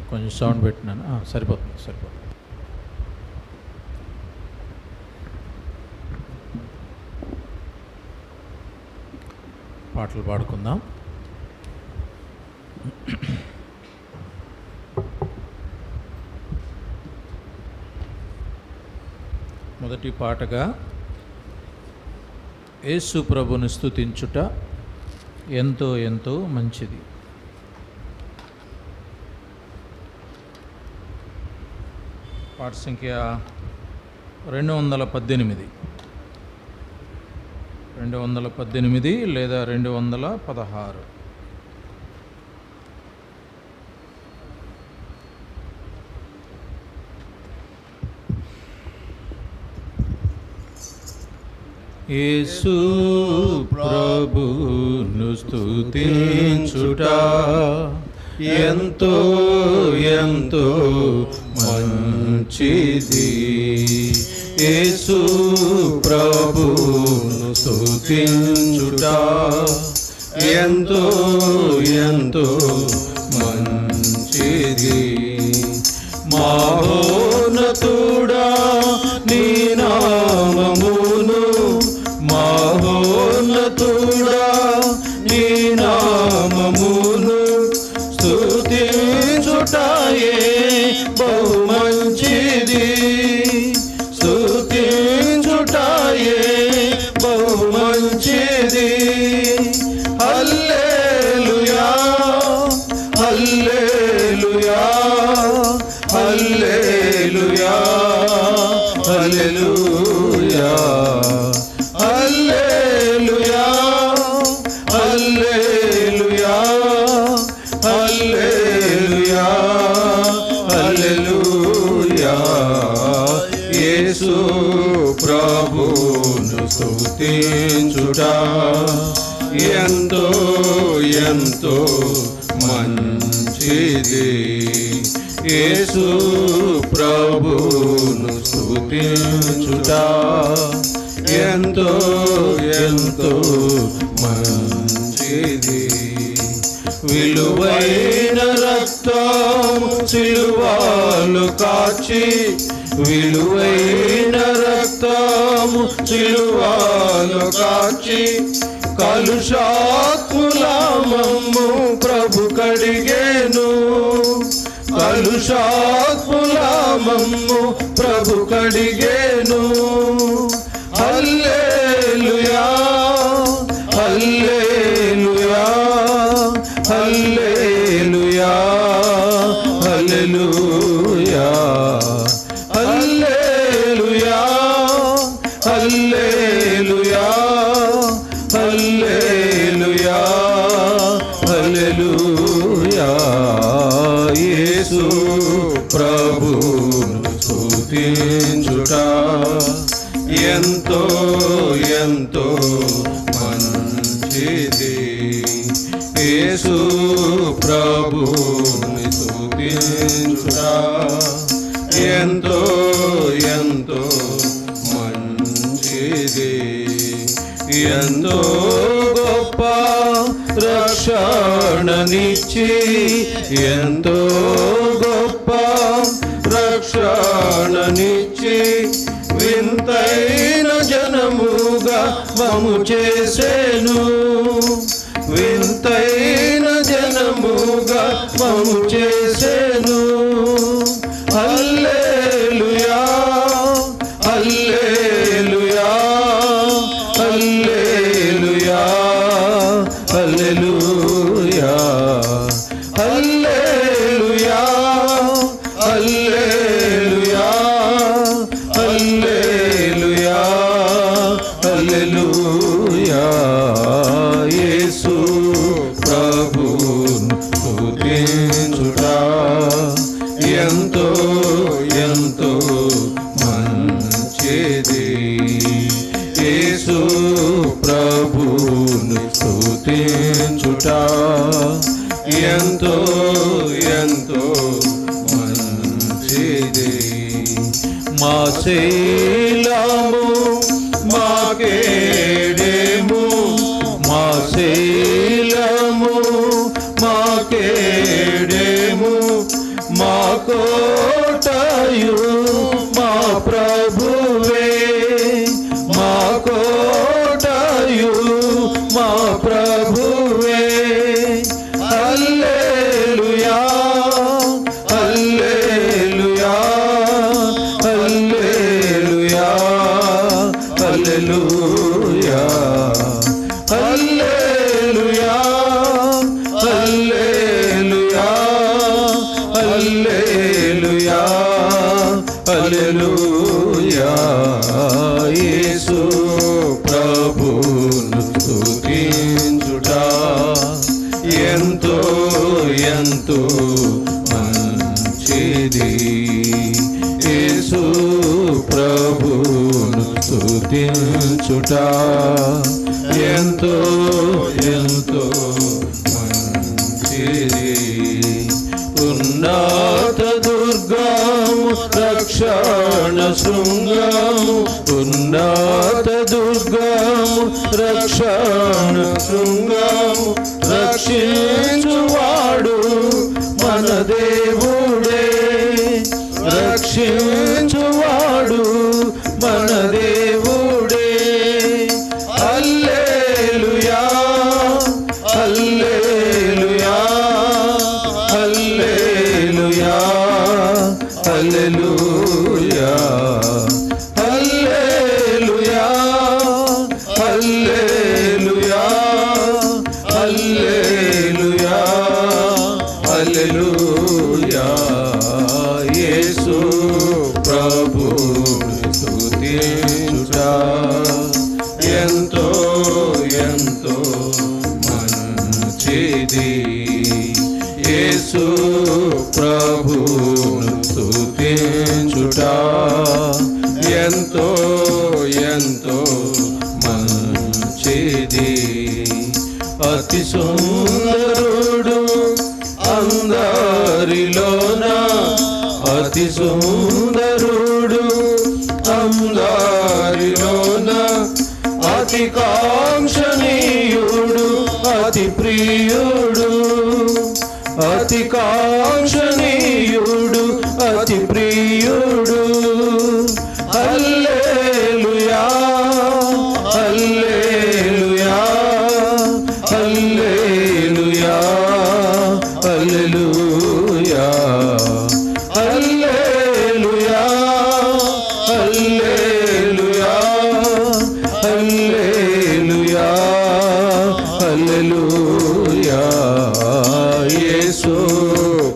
కొంచెం సౌండ్ పెట్టినాను, సరిపోతుంది. పాటలు పాడుకుందాం. మొదటి పాటగా యేసు ప్రభుని స్తుతించుట ఎంతో ఎంతో మంచిది. పాట సంఖ్య 218 లేదా 216. యేసు ప్రభును స్తుతించుట ఎంతో ఎంతో మంచిది. యేసు ప్రభును స్తుతించుట ఎంతో ఎంతో మంచిది. మహోన్నతుడా నీ నామమును, మహోన్నతుడా నీ నామమును స్తుతించుటయే బహు మంచిది. స్తుతించుటయే బహు మంచిది. హల్లెలూయా హల్లెలూయా హల్లెలూయా హల్లెలూయా హల్లెలూయా హల్లెలూయా హల్లెలూయా హల్లెలూయా. యేసు ప్రభును స్తుతించుట ఎంతో ఎంతో మంచిది. యేసు ప్రభును స్తుతించుట ఎంతో ఎంతో మంచిది. విలువైన రక్తం సిలువలో కాచి, విలువైన రక్తం సిలువలో కాచి, కలుషాత్ముల మమ్ము ప్రభు కడిగేను, కలుషాత్ముల మమ్ము ప్రభు కడిగేను. హల్లెలూయా హల్లెలూయా హల్లెలూయా హల్లెలూయా హల్లెలూయా హల్లెలూయా హల్లెలూయా హల్లెలూయా. యేసు ప్రభును స్తుతించుట ఎంతో ఎంతో మంచిది. యేసు ప్రభుని స్తుతించుట ఎంతో ఎంతో మంచిది. ఎంతో గొప్ప రక్షణనిచ్చి, ఎంతో గొప్ప రక్షణనిచ్చి, వింతైన జనముగా మము చేసెను, వింతైన జనముగా మము చేసెను. హల్లెలూయా హల్లెలూయా హల్లెలూయా హల్లెలూయా హల్లెలూయా హల్లెలూయా హల్లెలూయా హల్లెలూయా. యేసు ప్రభును స్తుతించుట ఎంతో ఎంతో మంచిది. యేసు ప్రభును స్తుతించుట ఎంతో ఎంతో మంచిది. మా శైలము మా కేడెము, మా శైలము మా కేడెము, ఎంతో ఎంతో మంచిది. యేసు ప్రభువును స్తుతించుట ఎంతో ఎంతో మంచిది. ఉన్నత దుర్గము రక్షణ శృంగము, ఉన్నత దుర్గము రక్షణ శృంగము, రక్షించువాడు మన దేవుడే, రక్షించువాడు మన దేవుడే. హల్లెలూయా హల్లెలూయా హల్లెలూయా హల్లెలూయా హల్లెలూయా హల్లెలూయా హల్లెలూయా హల్లెలూయా. యేసు ప్రభువును స్తుతించుట ఎంతో ఎంతో మంచిది. యేసు ప్రభువును స్తుతించుట ఎంతో ఎంతో మంచిది. అతి సుందరుడు అందరిలోన, అతి సుందరుడు అందరిలోన, అతి కాంక్షణీయుడు అతి ప్రియుడు, అతి కాంక్షణీయుడు అతి ప్రియుడు. హల్లెలూయా హల్లెలూయా హల్లెలూయా హల్లెలూయా హల్లెలూయా హల్లెలూయా హల్లెలూయా హల్లెలూయా. యేసు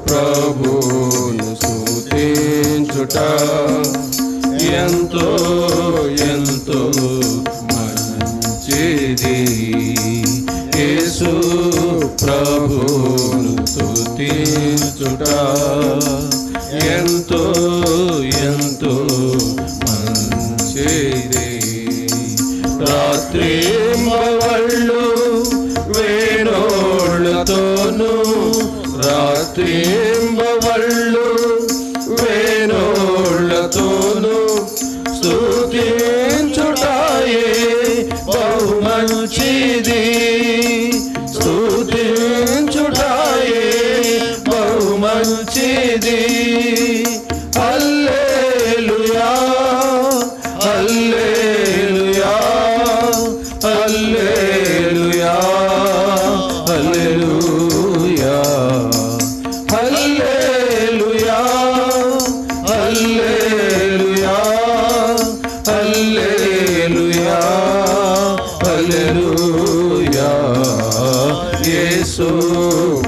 ప్రభువును స్తుతించుట ఎంతో ఎంతో మంచిది. యేసు ప్రభువును స్తుతించుట ఎంతో ఎంతో మంచిది. రాత్రింబవళ్ళు వేణోళ్ళతోను, రాత్రింబవళ్ళు వేణోళ్ళతోను స్తుతించుటాయే బహు మంచిది, స్తుతించుటాయే బహు మంచిది. హల్లెలూయా హల్లెలూయా హల్లెలూయా హల్లెలూయా హల్లెలూయా హల్లెలూయా హల్లెలూయా హల్లెలూయా. యేసు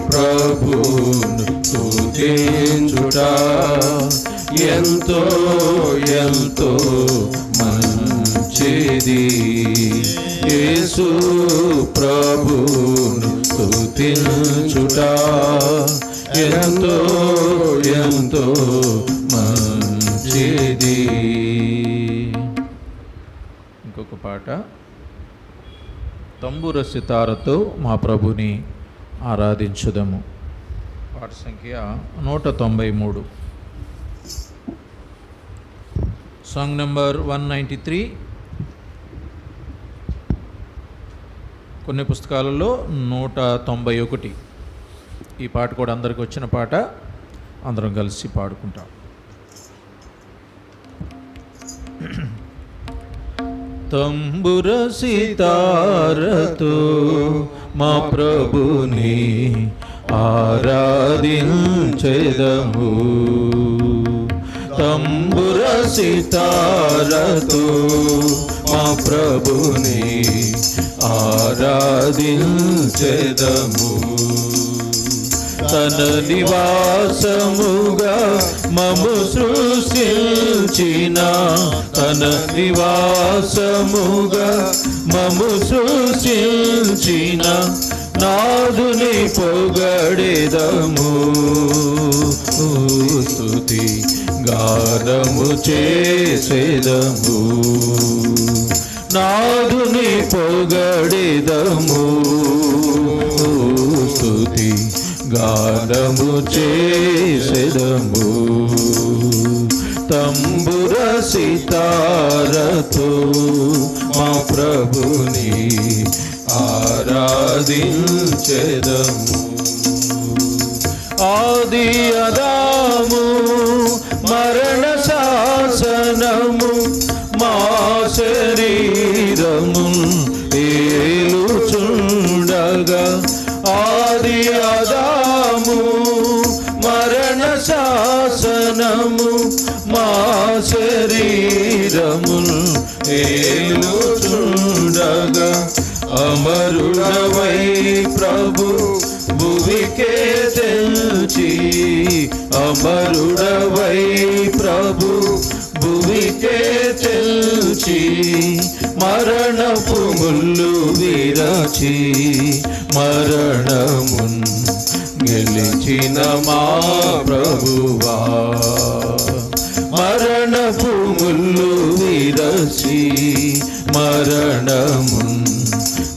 ప్రభువును స్తుతించుట ఎంతో ఎంతో మంచిది. యేసు ప్రభువును స్తుతించుట ఎంతో ఎంతో మంచిది. ఇంకొక పాట, తంబుర సితారతో మా ప్రభుని ఆరాధించుదము. పాట సంఖ్య 193, సాంగ్ నెంబర్ 193. కొన్ని పుస్తకాలలో 191. ఈ పాట కూడా అందరికి వచ్చిన పాట, అందరం కలిసి పాడుకుంటాం. తంబుర సితారతో మా ప్రభుని ఆరాధించెదము, తంబుర సితారతో మా ప్రభుని ఆరాధించెదము. తన నివాసముగా మము సృష్టించిన, తన నివాసముగా మము సృష్టించిన నాదుని పొగడెదము స్తుతి గానము చేసేదము నాదుని పొగడెదము స్తుతి గానము చేసేదము తంబుర సితారతో మా ప్రభుని ఆరాధించెదము ఆది అదాము మరణ శాసనము మా శరీరము ఏలుచుండగా ఆది అదాము మరణ శాసనము మా శరీరము ఏలుచుండగా అమరుడవై ప్రభు భువికే తెల్చి అమరుడవై ప్రభు భువికే తెల్చి మరణపు ముల్లు విరచి మరణమున్ గెలిచిన మా ప్రభువా మరణపు ముల్లు విరచి మరణమున్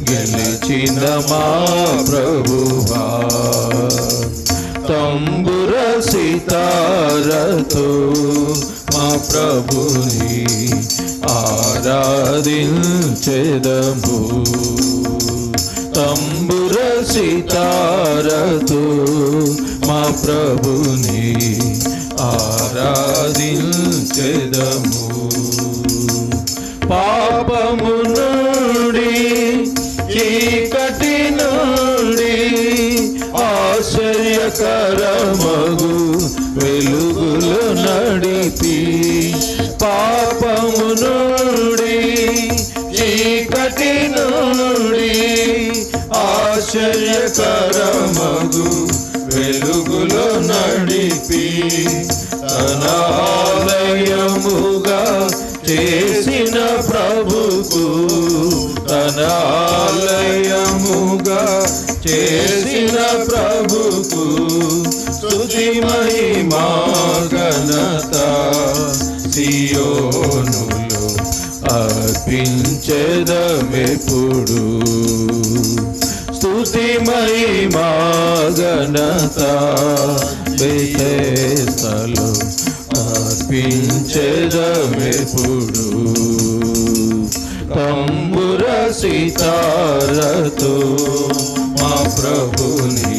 గెలిచిన మా ప్రభువా తంబుర సితారతో మా ప్రభుని ఆరాధించెదము తంబుర సితారతో మా ప్రభుని ఆరాధించెదము పాపము నుండి చీకటి నుండి ఆశ్చర్యకరమగు వెలుగులు నడిపి పాపము నుండి చీకటి నుండి ఆశ్చర్యకరమగు వెలుగులు నడిపి తన ఆలయముగా చేసిన ప్రభుకు తన ఆలయముగా చేసిన ప్రభుకు స్తుతి మహిమా ఘనత సియోనులో అర్పించెదమెప్పుడు స్తుతి మహిమా ఘనత బెతెస్దాలో అర్పించెదమెప్పుడు తంబుర సితారతో మా ప్రభుని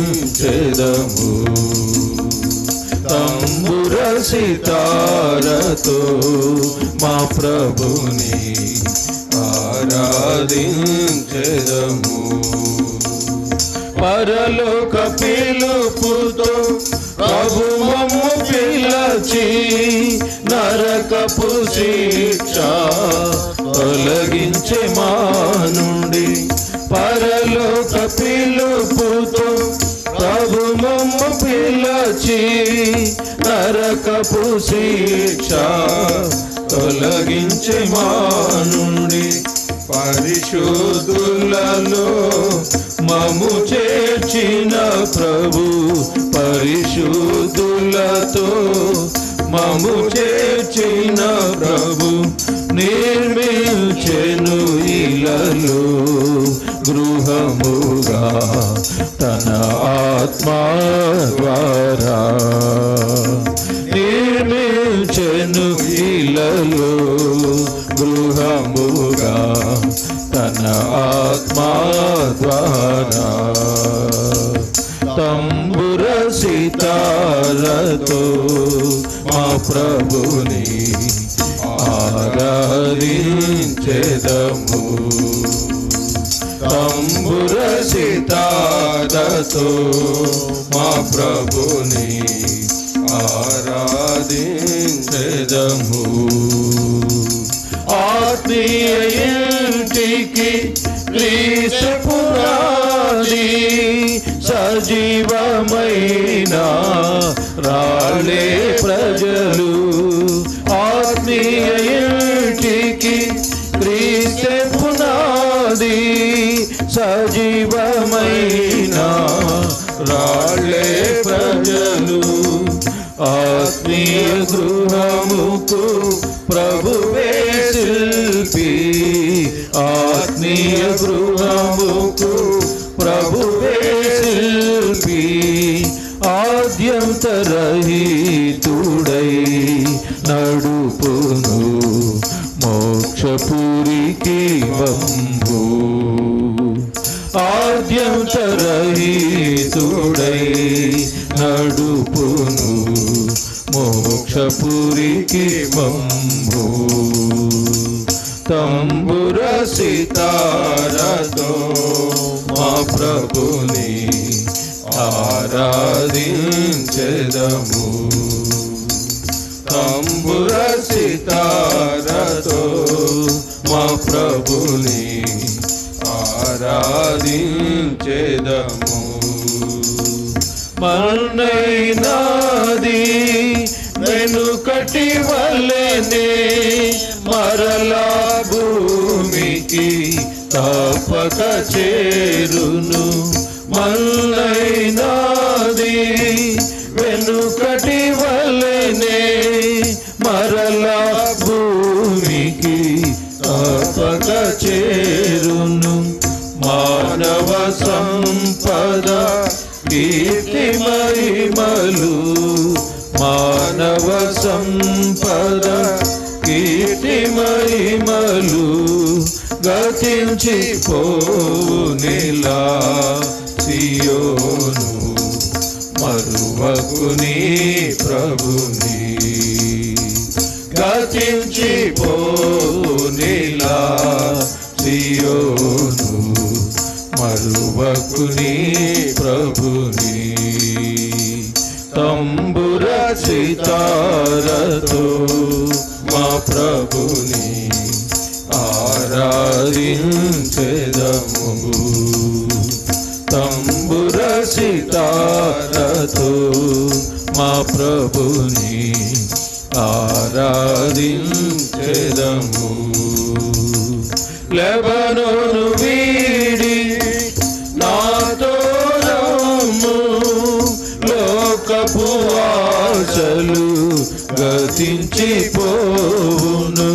ఆరాధించెదము తంబుర సితారతో మా ప్రభుని ఆరాధించెదము పరలోక పిలుపుతో ప్రభు మమ్ము పిలచి నరకపు శిక్ష తొలగించే మా నుండి పరలోక పిలుపుతో ప్రభు మమ్ము పిలచి నరకపు శిక్ష తొలగించే మా నుండి పరిశుద్ధులలో మము చేర్చిన ప్రభు పరిశుద్ధులతో మము చేర్చిన ప్రభు నిర్మించెను ఇలలో గృహముగా తన ఆత్మా ద్వారా నిర్మించెను ఇలలో గృహముగా తన ఆత్మా ద్వారా తంబుర సితారతో మా ప్రభుని ఆరాధించెదము తంబుర సితారతో మా ప్రభుని ఆరాధించెదము ఆత్మీయ ఇంటికి క్రీస్తు పునాది సజీవమైన రాలే ప్రజలు ఆత్మీయ ఇంటికి క్రీస్తు పునాది దైవమైన రాళ్ళే ప్రజలు ఆత్మీయ గృహముకు ప్రభువే శిల్పి ఆత్మీయ గృహముకు ప్రభువే శిల్పి ఆద్యంతరహితుడై నడుపును మోక్షపురికి వంబు ఆద్యంతరహితుడై నడుపును మోక్షపురికి వంబు తంబుర సితారతో మా ప్రభుని ఆరాధించెదము తంబుర సితారతో మా ప్రభుని ఆరాధించెదము మన్నైనాది వెనుకటి వల్లనే మరలా భూమికి తప్పక చేరును మల్లైనాది వెనుకటి వల్లనే మరలా భూమికి తప్పక చేరును మానవ సంపద కీర్తి మహిమలు మానవ సంపద కీర్తి మహిమలు గతించిపోనిలా సియోను మరువకుని ప్రభుని గతించిపోనిలా సియోను మరువకుని ప్రభుని తంబుర సితారతో మా ప్రభుని ఆరాధించెదము తంబుర సితారతో మా ప్రభుని ఆరాధించెదము లెబనోను వీడి నాతో రమ్ము లోకపు ఆశలు గతించిపోవును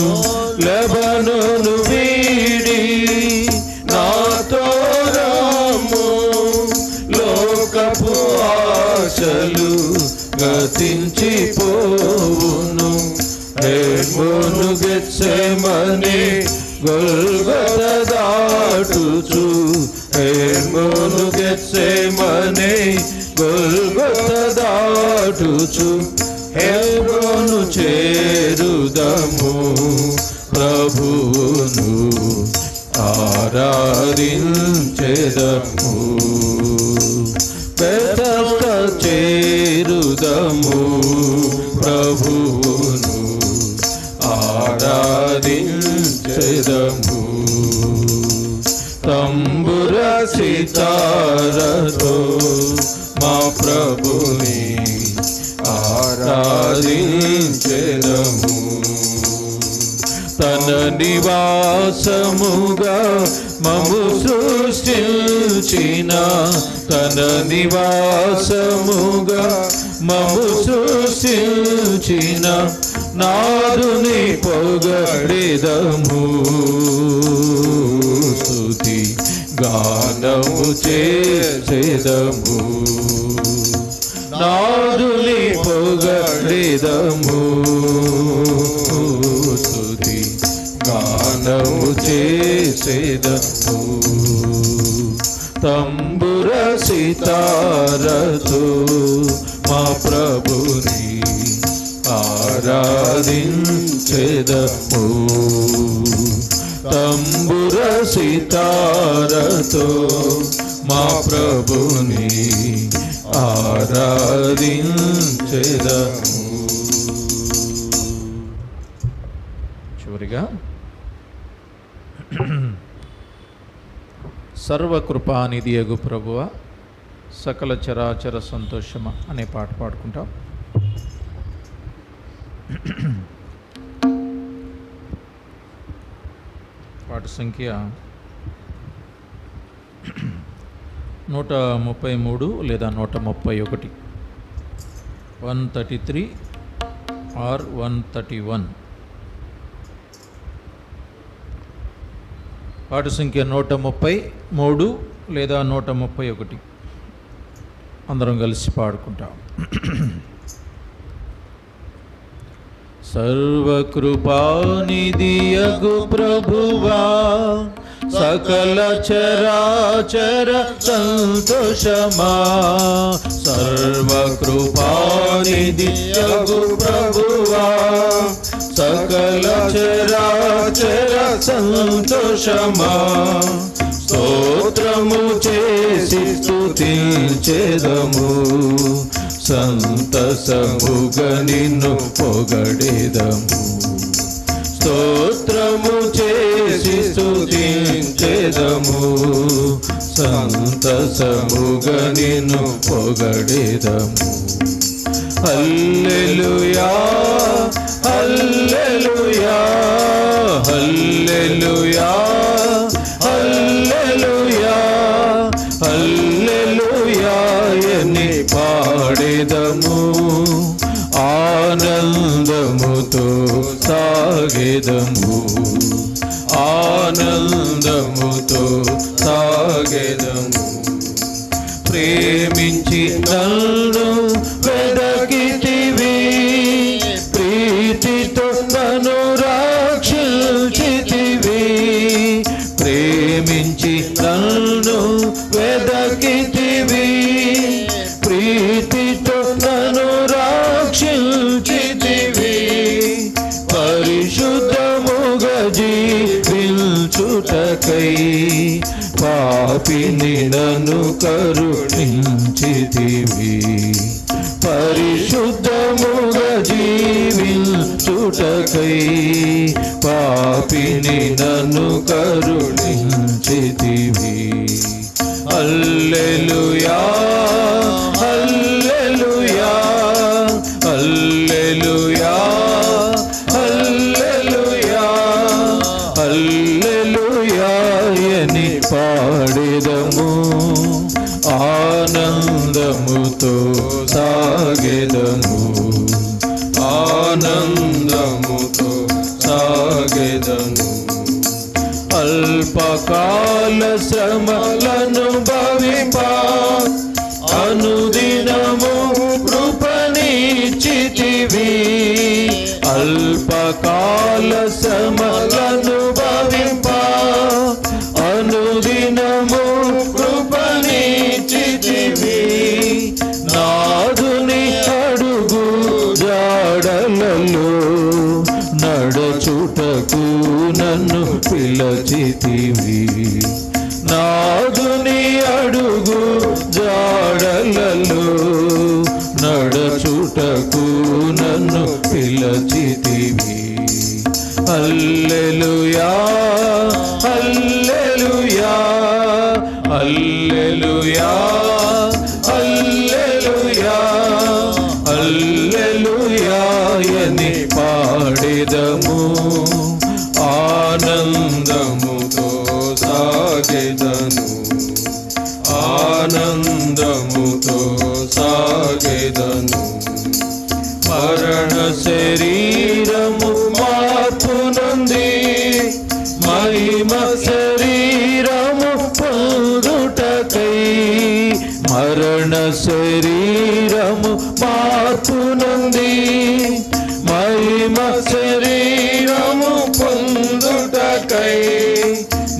లెబనోను వీడి నాతో రమ్ము లోకపు ఆశలు గతించిపోవును హెర్మోను గెత్సెమనే గొల్గొత దాటుచు హెర్మోను గెత్సెమనే గొల్గొత దాటుచు హెర్మోను చేరుదము ప్రభువును ఆరాధించెదము బెతస్త చేరుదము ప్రభువును ఆరాధించెదము తంబుర సితారతో మా ప్రభుని ఆరాధించెదము తన నివాసముగా మము సృష్టించిన తన నివాసముగా మము సృష్టించిన నాదుని పొగడెదము స్తుతి గానము చేసెదము నాదుని పొగడెదము స్తుతి గానము చేసెదము తంబుర సితారతో మా ప్రభుని ఆరాధించెదము తంబుర సితారతో మా ప్రభుని ఆరాధించెదము. చివరిగా సర్వకృపానిధియగు ప్రభువ సకల చరాచర సంతోషమా అనే పాట పాడుకుంటాం. పాట సంఖ్య 133 లేదా 131, 133 or 131. పాట సంఖ్య 133 లేదా 131. అందరం కలిసి పాడుకుంటాం. సర్వకృపానిధియగు ప్రభువా, సకల చరాచర సంతోషమా, సర్వకృపానిధియగు ప్రభువా, సకల చరాచర సంతోషమా, స్తోత్రము చేసి స్తుతించెదము, సంతసముగా నిన్ను పొగడెదము. స్తోత్రము చేసి స్తుతించెదము, సంతసముగా నిన్ను పొగడెదము. హల్లెలూయా హల్లెలూయా హల్లెలూయా హల్లెలూయా హల్లెలూయా అని పాడెదము, ఆనందముతో సాగెదము, ఆనందముతో సాగెదము. ప్రేమించి నన్ను వెదకితివి, ప్రీతితో నన్ను రక్షించితివి. ప్రేమించి నన్ను వెదకితివి, ప్రీతితో నన్ను రక్షించితివి. పరిశుద్ధముగా జీవించుటకై పాపిని నన్ను కరుణించితివి. పరిశుద్ధముగా జీవించుటకై పాపిని నన్ను కరుణించితివి. హల్లెలూయా హల్లెలూయా హల్లెలూయా హల్లెలూయా హల్లెలూయా అని పాడెదము, ఆనందముతో సాగెదము, ఆనందముతో సాగెదము. అల్పకాల శ్రమలను భవింపా అనుదినము కృపనిచ్చితివి. అల్పకాల శ్రమలను భవింపా అనుదినము కృపనిచ్చితివి. నాదుని అడుగు జాడలలో నడచుటకు నన్ను పిలచితివి. నాదుని అడుగు జాడలలో నడచుటకు నన్ను పిలచితివి. హల్లెలూయా హల్లెలూయా హల్లెలూయా హల్లెలూయా హల్లెలూయా అని పాడెదము, ఆనందముతో సాగెదను, ఆనందముతో సాగెదను. మరణ శరీరము మార్పు నంది, మహిమ శరీరము పొందుటకై. మరణ శరీరము మార్పు నంది, మహిమ శరీరము పొందుటకై.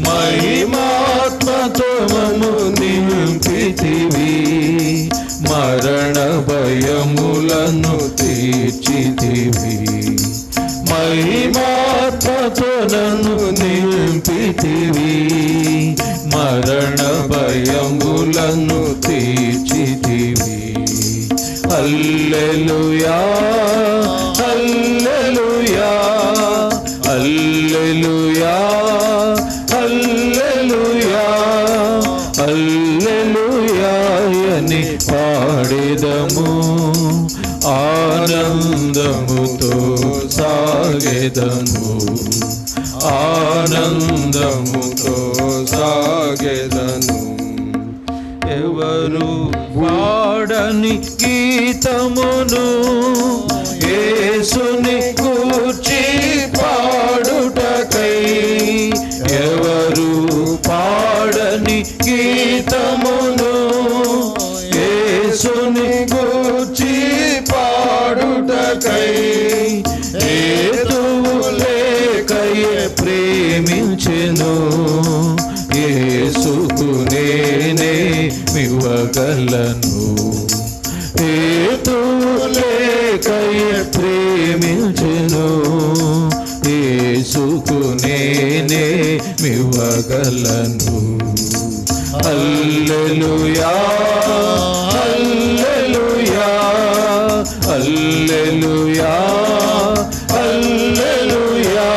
మహిమాత్మతో మమ్ము నింపితివి, మరణ భయములను తీర్చితివి. మహిమాత్మతో నన్ను నింపితివి, మరణ భయములను తీర్చితివి. హల్లెలూయా హల్లెలూయా హల్లెలూయా హల్లెలూయా హల్లెలూయా అని పాడెదము, ఆనందముతో సాగెదము, ఆనందముతో సాగెదను. ఎవరు పాడని గీతమును యేసుని గూర్చి పాడుటకై ఎవరు పాడని గీతమును యేసుని గూర్చి పాడుటకై హేతువు లేకయే ప్రేమించెను యేసుకు నేనే మివ్వగలను హేతువు లేకయే ప్రేమించెను యేసుకు నేనే మివ్వగలను హల్లెలూయా హల్లెలూయా హల్లెలూయా హల్లెలూయా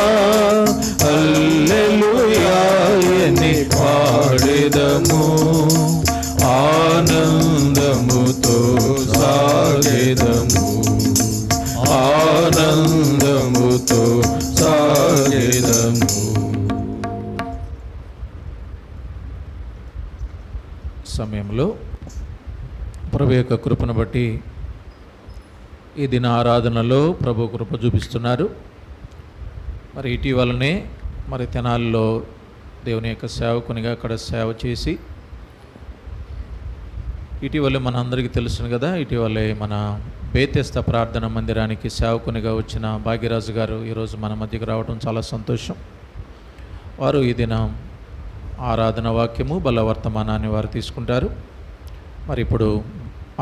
హల్లెలూయా అని పాడెదము ఆనందముతో సాగెదము ఆనందముతో సాగెదము. సమయంలో ప్రభు యొక్క కృపను బట్టి ఈ దిన ఆరాధనలో ప్రభు కృప చూపిస్తున్నారు. మరి ఇటీవలనే మరి తెనాలిలో దేవుని యొక్క సేవకునిగా అక్కడ సేవ చేసి ఇటీవలే మన అందరికీ తెలుసును కదా, ఇటీవలే మన బేతెస్తా ప్రార్థన మందిరానికి సేవకునిగా వచ్చిన భాగ్యరాజు గారు ఈరోజు మన మధ్యకు రావడం చాలా సంతోషం. వారు ఈ దినం ఆరాధన వాక్యము బల వర్తమానాన్ని వారు తీసుకుంటారు. మరి ఇప్పుడు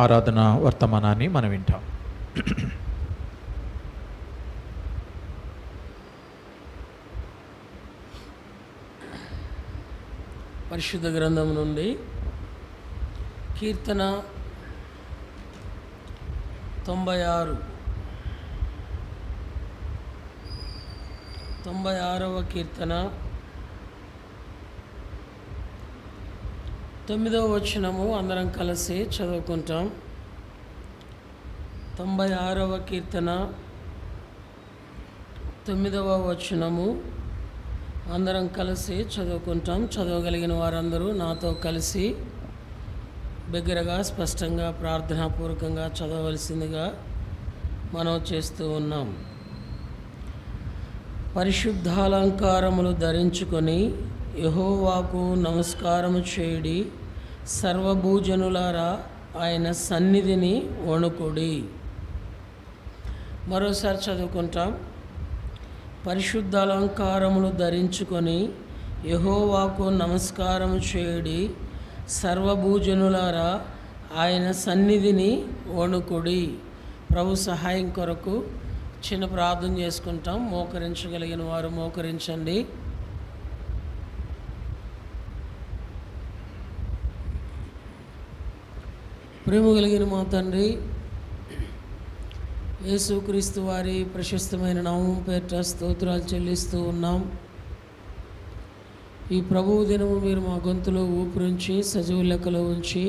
ఆరాధన వర్తమానాన్ని మనం వింటాం. పరిశుద్ధ గ్రంథం నుండి కీర్తన 96వ కీర్తన 9వ వచనము అందరం కలిసి చదువుకుంటాం. 96వ కీర్తన 9వ వచనము అందరం కలిసి చదువుకుంటాం. చదవగలిగిన వారందరూ నాతో కలిసి బిగ్గరగా స్పష్టంగా ప్రార్థనాపూర్వకంగా చదవవలసిందిగా మనం చేస్తూ ఉన్నాం. పరిశుద్ధాలంకారములు ధరించుకొని యెహోవాకు నమస్కారము చేయుడి, సర్వభూజనులారా ఆయన సన్నిధిని వణుకుడి. మరోసారి చదువుకుంటాం. పరిశుద్ధాలంకారములు ధరించుకొని యెహోవాకు నమస్కారము చేయుడి, సర్వభూజనులారా ఆయన సన్నిధిని వణుకుడి. ప్రభు సహాయం కొరకు చిన్న ప్రార్థన చేసుకుంటాం. మోకరించగలిగిన వారు మోకరించండి. ప్రేమ కలిగిన మా తండ్రి, యేసుక్రీస్తు వారి ప్రశస్తమైన నామం పేరిట స్తోత్రాలు చెల్లిస్తూ ఉన్నాం. ఈ ప్రభువు దినము మీరు మా గొంతులో ఊపిరించి సజీవ లెక్కలో ఉంచి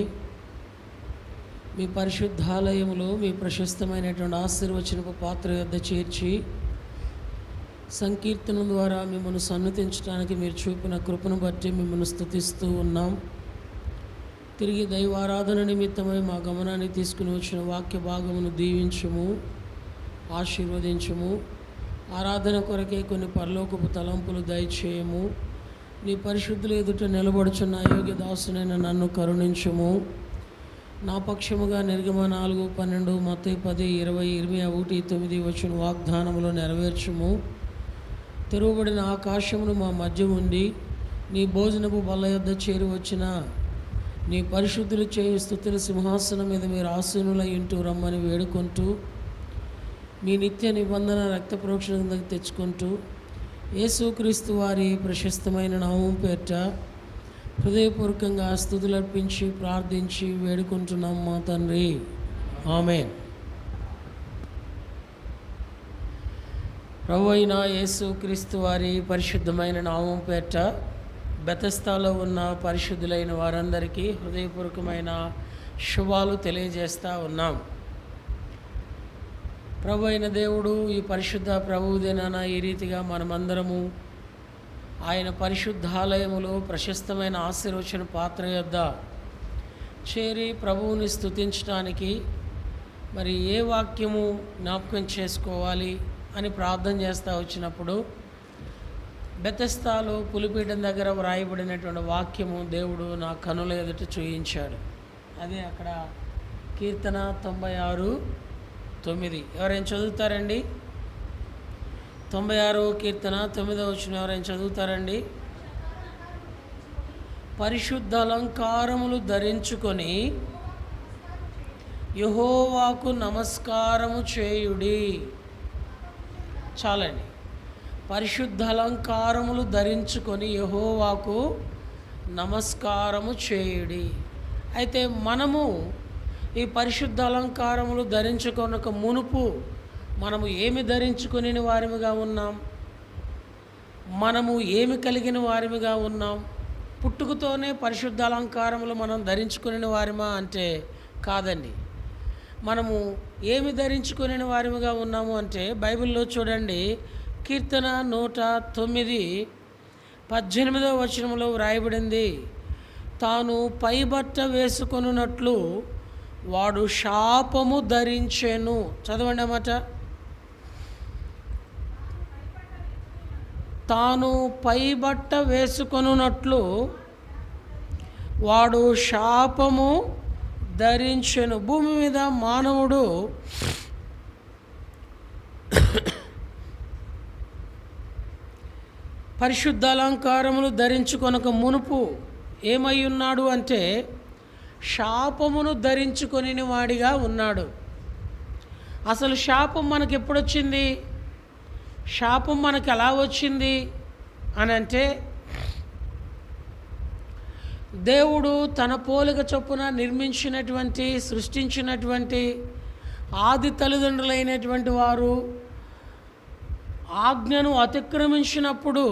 మీ పరిశుద్ధాలయములో మీ ప్రశస్తమైనటువంటి ఆశీర్వచనపు పాత్ర యొద్ద చేర్చి సంకీర్తన ద్వారా మిమ్మల్ని సన్నతించడానికి మీరు చూపిన కృపను బట్టి మిమ్మల్ని స్తుతిస్తూ ఉన్నాం. తిరిగి దైవారాధన నిమిత్తమై మా గమనాన్ని తీసుకుని వచ్చిన వాక్య భాగమును దీవించుము, ఆశీర్వదించుము. ఆరాధన కొరకే కొన్ని పరలోకపు తలంపులు దయచేయము. నీ పరిశుద్ధుల ఎదుట నిలబడుచున్న అయోగ్య దాసునైన నన్ను కరుణించుము. నా పక్షముగా నిర్గమ 4:12, మత్తయి 10:20, ఇర్మియా 1:9 వచ్చిన వాగ్దానములు నెరవేర్చుము. తెరువబడిన ఆకాశమును మా మధ్య ఉండి నీ భోజనపు బల్ల యొద్ద చేరి వచ్చిన నీ పరిశుద్ధులు చేయు స్తుతుల సింహాసనం మీద మీరు ఆసీనులై ఉంటూ రమ్మని వేడుకుంటూ మీ నిత్య నిబంధన రక్త ప్రోక్షణ తెచ్చుకుంటూ యేసుక్రీస్తు వారి ప్రశస్తమైన నామం పేరిట హృదయపూర్వకంగా స్తుతులర్పించి ప్రార్థించి వేడుకుంటున్నాం మా తండ్రి. ఆమేన్. ప్రభు అయిన యేసుక్రీస్తు వారి పరిశుద్ధమైన నామం పేరిట బెతెస్దాలో ఉన్న పరిశుద్ధులైన వారందరికీ హృదయపూర్వకమైన శుభాలు తెలియజేస్తూ ఉన్నాం. ప్రభు అయిన దేవుడు ఈ పరిశుద్ధ ప్రభువు దినాన ఈ రీతిగా మనమందరము ఆయన పరిశుద్ధాలయములో ప్రశస్తమైన ఆశీర్వచన పాత్ర యొద్ద చేరి ప్రభువుని స్తుతించడానికి మరి ఏ వాక్యము జ్ఞాపకం చేసుకోవాలి అని ప్రార్థన చేస్తూ వచ్చినప్పుడు బెతెస్దాలో పులిపీఠం దగ్గర వ్రాయబడినటువంటి వాక్యము దేవుడు నా కనుల ఎదుట చూయించాడు. అదే అక్కడ కీర్తన 96:9. ఎవరైనా చదువుతారండి? 96 కీర్తన 9వ వచనం ఎవరైనా చదువుతారండి? పరిశుద్ధ అలంకారములు ధరించుకొని యెహోవాకు నమస్కారము చేయుడి. చాలండి. పరిశుద్ధ అలంకారములు ధరించుకొని యెహోవాకు నమస్కారము చేయుడి. అయితే మనము ఈ పరిశుద్ధ అలంకారములు ధరించుకొనక మునుపు మనము ఏమి ధరించుకొని వారిగా ఉన్నాం? మనము ఏమి కలిగిన వారిగా ఉన్నాం? పుట్టుకతోనే పరిశుద్ధ అలంకారములు మనం ధరించుకునే వారిమా అంటే కాదండి. మనము ఏమి ధరించుకునే వారిగా ఉన్నాము అంటే బైబిల్లో చూడండి, కీర్తన 109 18వ వచనంలో వ్రాయబడింది, తాను పైబట్ట వేసుకొనున్నట్లు వాడు శాపము ధరించెను. చదవండి అన్నమాట. తాను పైబట్ట వేసుకొనున్నట్లు వాడు శాపము ధరించెను. భూమి మీద మానవుడు పరిశుద్ధ అలంకారములు ధరించుకొనక మునుపు ఏమై ఉన్నాడు అంటే శాపమును ధరించుకొని వాడిగా ఉన్నాడు. అసలు శాపం మనకు ఎప్పుడొచ్చింది? శాపం మనకు ఎలా వచ్చింది అని అంటే, దేవుడు తన పోలిక చొప్పున నిర్మించినటువంటి సృష్టించినటువంటి ఆది తల్లిదండ్రులైనటువంటి వారు ఆజ్ఞను అతిక్రమించినప్పుడు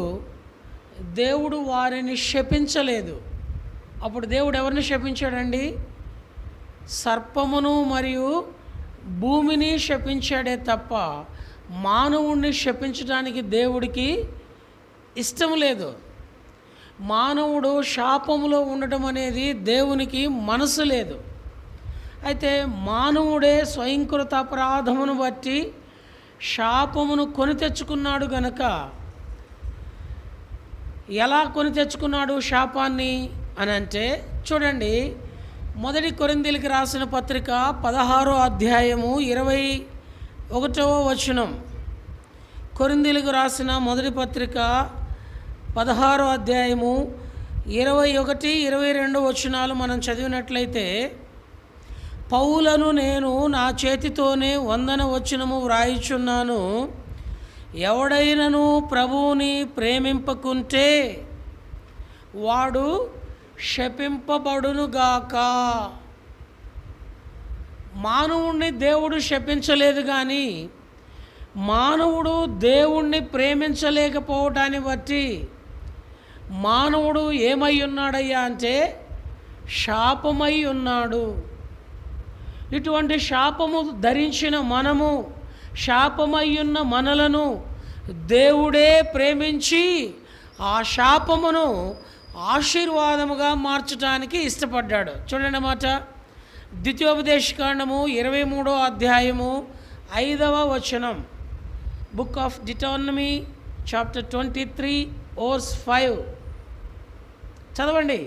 దేవుడు వారిని శపించలేదు. అప్పుడు దేవుడు ఎవరిని శపించాడండి? సర్పమును మరియు భూమిని శపించాడే తప్ప మానవుణ్ణి శపించడానికి దేవుడికి ఇష్టం లేదు. మానవుడు శాపములో ఉండటం అనేది దేవునికి మనసు లేదు. అయితే మానవుడే స్వయంకృత అపరాధమును బట్టి శాపమును కొని తెచ్చుకున్నాడు గనక, ఎలా కొని తెచ్చుకున్నాడు శాపాన్ని అని అంటే చూడండి, 1 కొరింథీయులకు రాసిన పత్రిక 16వ అధ్యాయము 21వ వచనం. కొరింథీయులకు రాసిన మొదటి పత్రిక 16వ అధ్యాయము 21, 22 వచనాలు మనం చదివినట్లయితే, పౌలను నేను నా చేతితోనే వందన వచనము వ్రాయిచున్నాను, ఎవడైనను ప్రభువుని ప్రేమింపకుంటే వాడు శపింపబడునుగాక. మానవుణ్ణి దేవుడు శపించలేదు, కానీ మానవుడు దేవుణ్ణి ప్రేమించలేకపోవటాన్ని బట్టి మానవుడు ఏమై ఉన్నాడయ్యా అంటే శాపమై ఉన్నాడు. ఇటువంటి శాపము ధరించిన మనము, శాపమయ్యున్న మనలను దేవుడే ప్రేమించి ఆ శాపమును ఆశీర్వాదముగా మార్చడానికి ఇష్టపడ్డాడు. చూడండి అన్నమాట. ద్వితీయోపదేశకాండము 23వ అధ్యాయము 5వ వచనం. Book of Deuteronomy chapter 23 verse 5 చదవండి.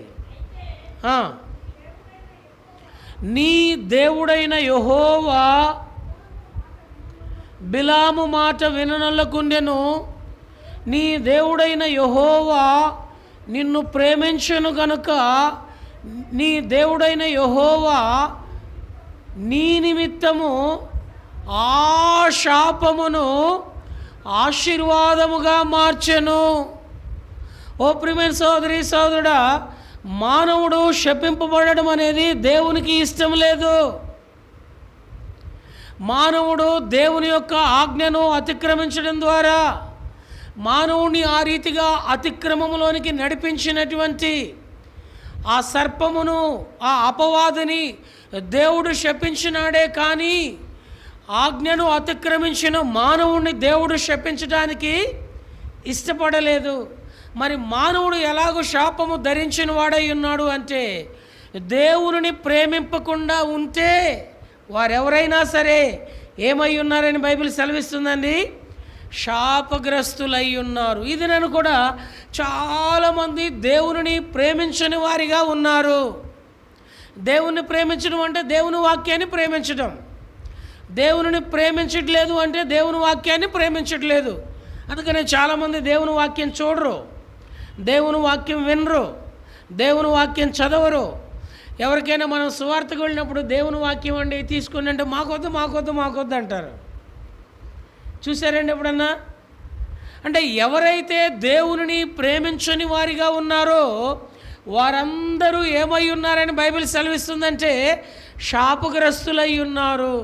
నీ దేవుడైన యెహోవా బిలాము మాట విననొల్లకుండెను, నీ దేవుడైన యెహోవా నిన్ను ప్రేమించెను గనుక నీ దేవుడైన యెహోవా నీ నిమిత్తము ఆ శాపమును ఆశీర్వాదముగా మార్చెను. ఓ ప్రియమైన సోదరి సోదరుడా, మానవుడు శపింపబడడం అనేది దేవునికి ఇష్టం లేదు. మానవుడు దేవుని యొక్క ఆజ్ఞను అతిక్రమించడం ద్వారా మానవుని ఆ రీతిగా అతిక్రమములోనికి నడిపించినటువంటి ఆ సర్పమును, ఆ అపవాదిని దేవుడు శపించినాడే కానీ ఆజ్ఞను అతిక్రమించిన మానవుణ్ణి దేవుడు శపించడానికి ఇష్టపడలేదు. మరి మానవుడు ఎలాగో శాపము ధరించిన వాడై ఉన్నాడు అంటే దేవునిని ప్రేమింపకుండా ఉంటే వారెవరైనా సరే ఏమై ఉన్నారని బైబిల్ సెలవిస్తుందండి, శాపగ్రస్తులై ఉన్నారు. ఇది నేను కూడా చాలామంది దేవునిని ప్రేమించని వారిగా ఉన్నారు. దేవుణ్ణి ప్రేమించడం అంటే దేవుని వాక్యాన్ని ప్రేమించడం, దేవునిని ప్రేమించట్లేదు అంటే దేవుని వాక్యాన్ని ప్రేమించట్లేదు. అందుకనే చాలామంది దేవుని వాక్యం చూడరు, దేవుని వాక్యం వినరు, దేవుని వాక్యం చదవరు. ఎవరికైనా మనం సువార్తకు వెళ్ళినప్పుడు దేవుని వాక్యం అండి తీసుకుని అంటే మాకొద్దు అంటారు. చూసారండి ఎప్పుడన్నా? అంటే ఎవరైతే దేవునిని ప్రేమించని వారిగా ఉన్నారో వారందరూ ఏమై ఉన్నారని బైబిల్ సెలవిస్తుందంటే శాపగ్రస్తులై ఉన్నారు.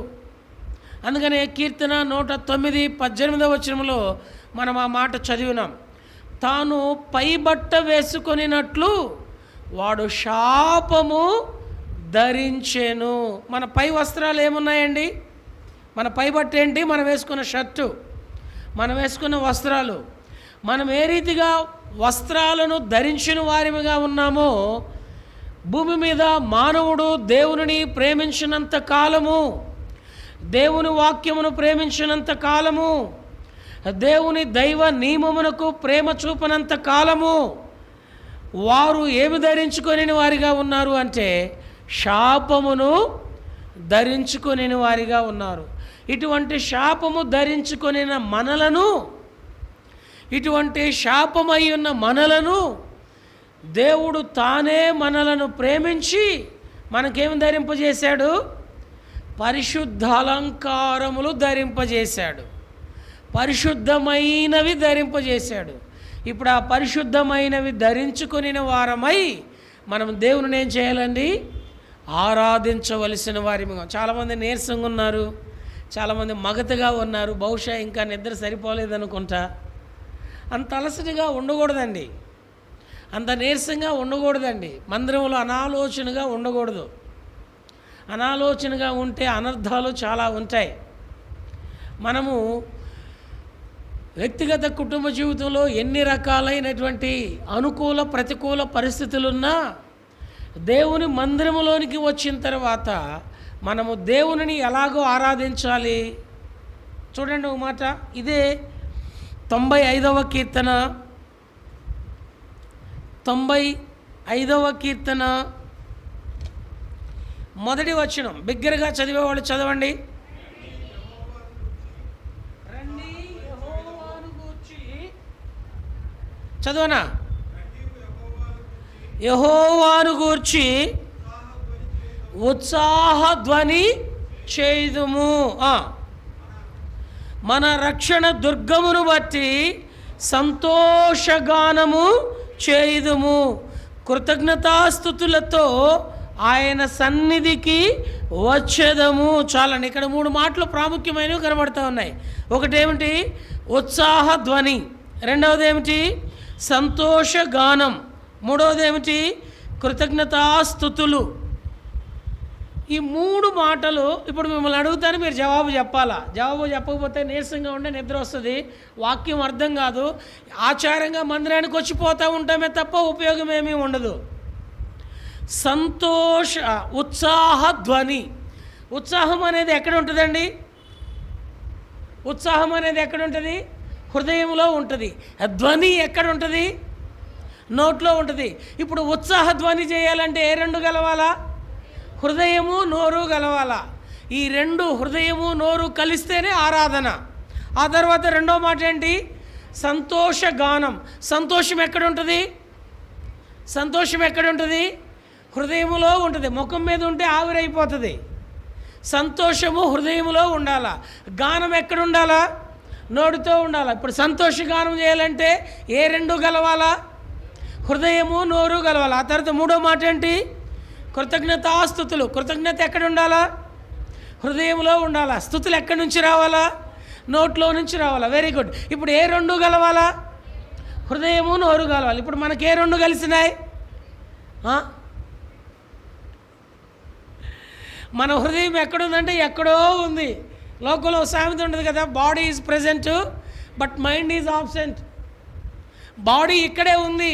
అందుకనే కీర్తన 109:18 వచనంలో మనం ఆ మాట చదివినాం. తాను పైబట్ట వేసుకొనినట్లు వాడు శాపము ధరించెను. మన పై వస్త్రాలు ఏమున్నాయండి? మన పైబట్ట ఏంటి? మనం వేసుకున్న షర్టు, మనం వేసుకున్న వస్త్రాలు. మనం ఏ రీతిగా వస్త్రాలను ధరించిన వారిగా ఉన్నామో భూమి మీద మానవుడు దేవునిని ప్రేమించినంత కాలము, దేవుని వాక్యమును ప్రేమించినంత కాలము, దేవుని దైవ నియమమునకు ప్రేమ చూపనంత కాలము వారు ఏమి ధరించుకొని వారిగా ఉన్నారు అంటే శాపమును ధరించుకొని వారిగా ఉన్నారు. ఇటువంటి శాపము ధరించుకొని మనలను, ఇటువంటి శాపమై ఉన్న మనలను దేవుడు తానే మనలను ప్రేమించి మనకేమి ధరింపజేశాడు? పరిశుద్ధ అలంకారములు ధరింపజేశాడు, పరిశుద్ధమైనవి ధరింపజేశాడు. ఇప్పుడు ఆ పరిశుద్ధమైనవి ధరించుకొని వారమై మనం దేవుని ఏం చేయాలండి? ఆరాధించవలసిన వారి. చాలామంది నీరసంగా ఉన్నారు, చాలామంది మగతగా ఉన్నారు. బహుశా ఇంకా నిద్ర సరిపోలేదనుకుంటా. అంత అలసటగా ఉండకూడదండి, అంత నీరసంగా ఉండకూడదండి. మందిరంలో అనాలోచనగా ఉండకూడదు. అనాలోచనగా ఉంటే అనర్థాలు చాలా ఉంటాయి. మనము వ్యక్తిగత కుటుంబ జీవితంలో ఎన్ని రకాలైనటువంటి అనుకూల ప్రతికూల పరిస్థితులున్నా దేవుని మందిరములోనికి వచ్చిన తర్వాత మనము దేవునిని ఎలాగో ఆరాధించాలి. చూడండి ఒక మాట, ఇదే 95వ కీర్తన 95వ కీర్తన మొదటి వచనం. బిగ్గరగా చదివేవాళ్ళు చదవండి. రండి యెహోవాను గూర్చి, చదవనా? యెహోవాను గూర్చి ఉత్సాహ ధ్వని చేయుదుము. మన రక్షణ దుర్గమును బట్టి సంతోషగానము చేయుదుము. కృతజ్ఞతాస్తుతులతో ఆయన సన్నిధికి వచ్చేదము. చాలండి. ఇక్కడ 3 మాటలు ప్రాముఖ్యమైనవి కనబడుతూ ఉన్నాయి. ఒకటేమిటి? ఉత్సాహ ధ్వని. రెండవది ఏమిటి? సంతోషగానం. మూడవది ఏమిటి? కృతజ్ఞతాస్తుతులు. ఈ 3 మాటలు ఇప్పుడు మిమ్మల్ని అడుగుతాను, మీరు జవాబు చెప్పాలా. జవాబు చెప్పకపోతే నీరసంగా ఉండే నిద్ర వస్తుంది, వాక్యం అర్థం కాదు, ఆచారంగా మందిరానికి వచ్చిపోతూ ఉంటామే తప్ప ఉపయోగం ఏమీ ఉండదు. ఉత్సాహ ధ్వని. ఉత్సాహం అనేది ఎక్కడ ఉంటుందండి? ఉత్సాహం అనేది ఎక్కడ ఉంటుంది? హృదయంలో ఉంటుంది. ధ్వని ఎక్కడ ఉంటుంది? నోట్లో ఉంటుంది. ఇప్పుడు ఉత్సాహ ధ్వని చేయాలంటే ఏ 2 కలవాలా? హృదయము నోరు కలవాలా. ఈ 2 హృదయము నోరు కలిస్తేనే ఆరాధన. ఆ తర్వాత రెండో మాట ఏంటి? సంతోషగానం. సంతోషం ఎక్కడ ఉంటుంది? సంతోషం ఎక్కడ ఉంటుంది? హృదయములో ఉంటుంది. ముఖం మీద ఉంటే ఆవిరైపోతుంది. సంతోషము హృదయములో ఉండాలా. గానం ఎక్కడ ఉండాలా? నోటితో ఉండాలా. ఇప్పుడు సంతోషగానం చేయాలంటే ఏ 2 కలవాలా? హృదయము నోరు కలవాలా. ఆ తర్వాత మూడో మాట ఏంటి? కృతజ్ఞతాస్తుతులు. కృతజ్ఞత ఎక్కడ ఉండాలా? హృదయంలో ఉండాలా. స్తుతులు ఎక్కడి నుంచి రావాలా? నోట్లో నుంచి రావాలా. Very good. ఇప్పుడు ఏ 2 కలవాలా? హృదయము నోరు కలవాలి. ఇప్పుడు మనకి ఏ 2 కలిసినాయి? మన హృదయం ఎక్కడుందంటే ఎక్కడో ఉంది. లోకంలో సామెత ఉంటుంది కదా, body is present but mind is absent. Body ఇక్కడే ఉంది,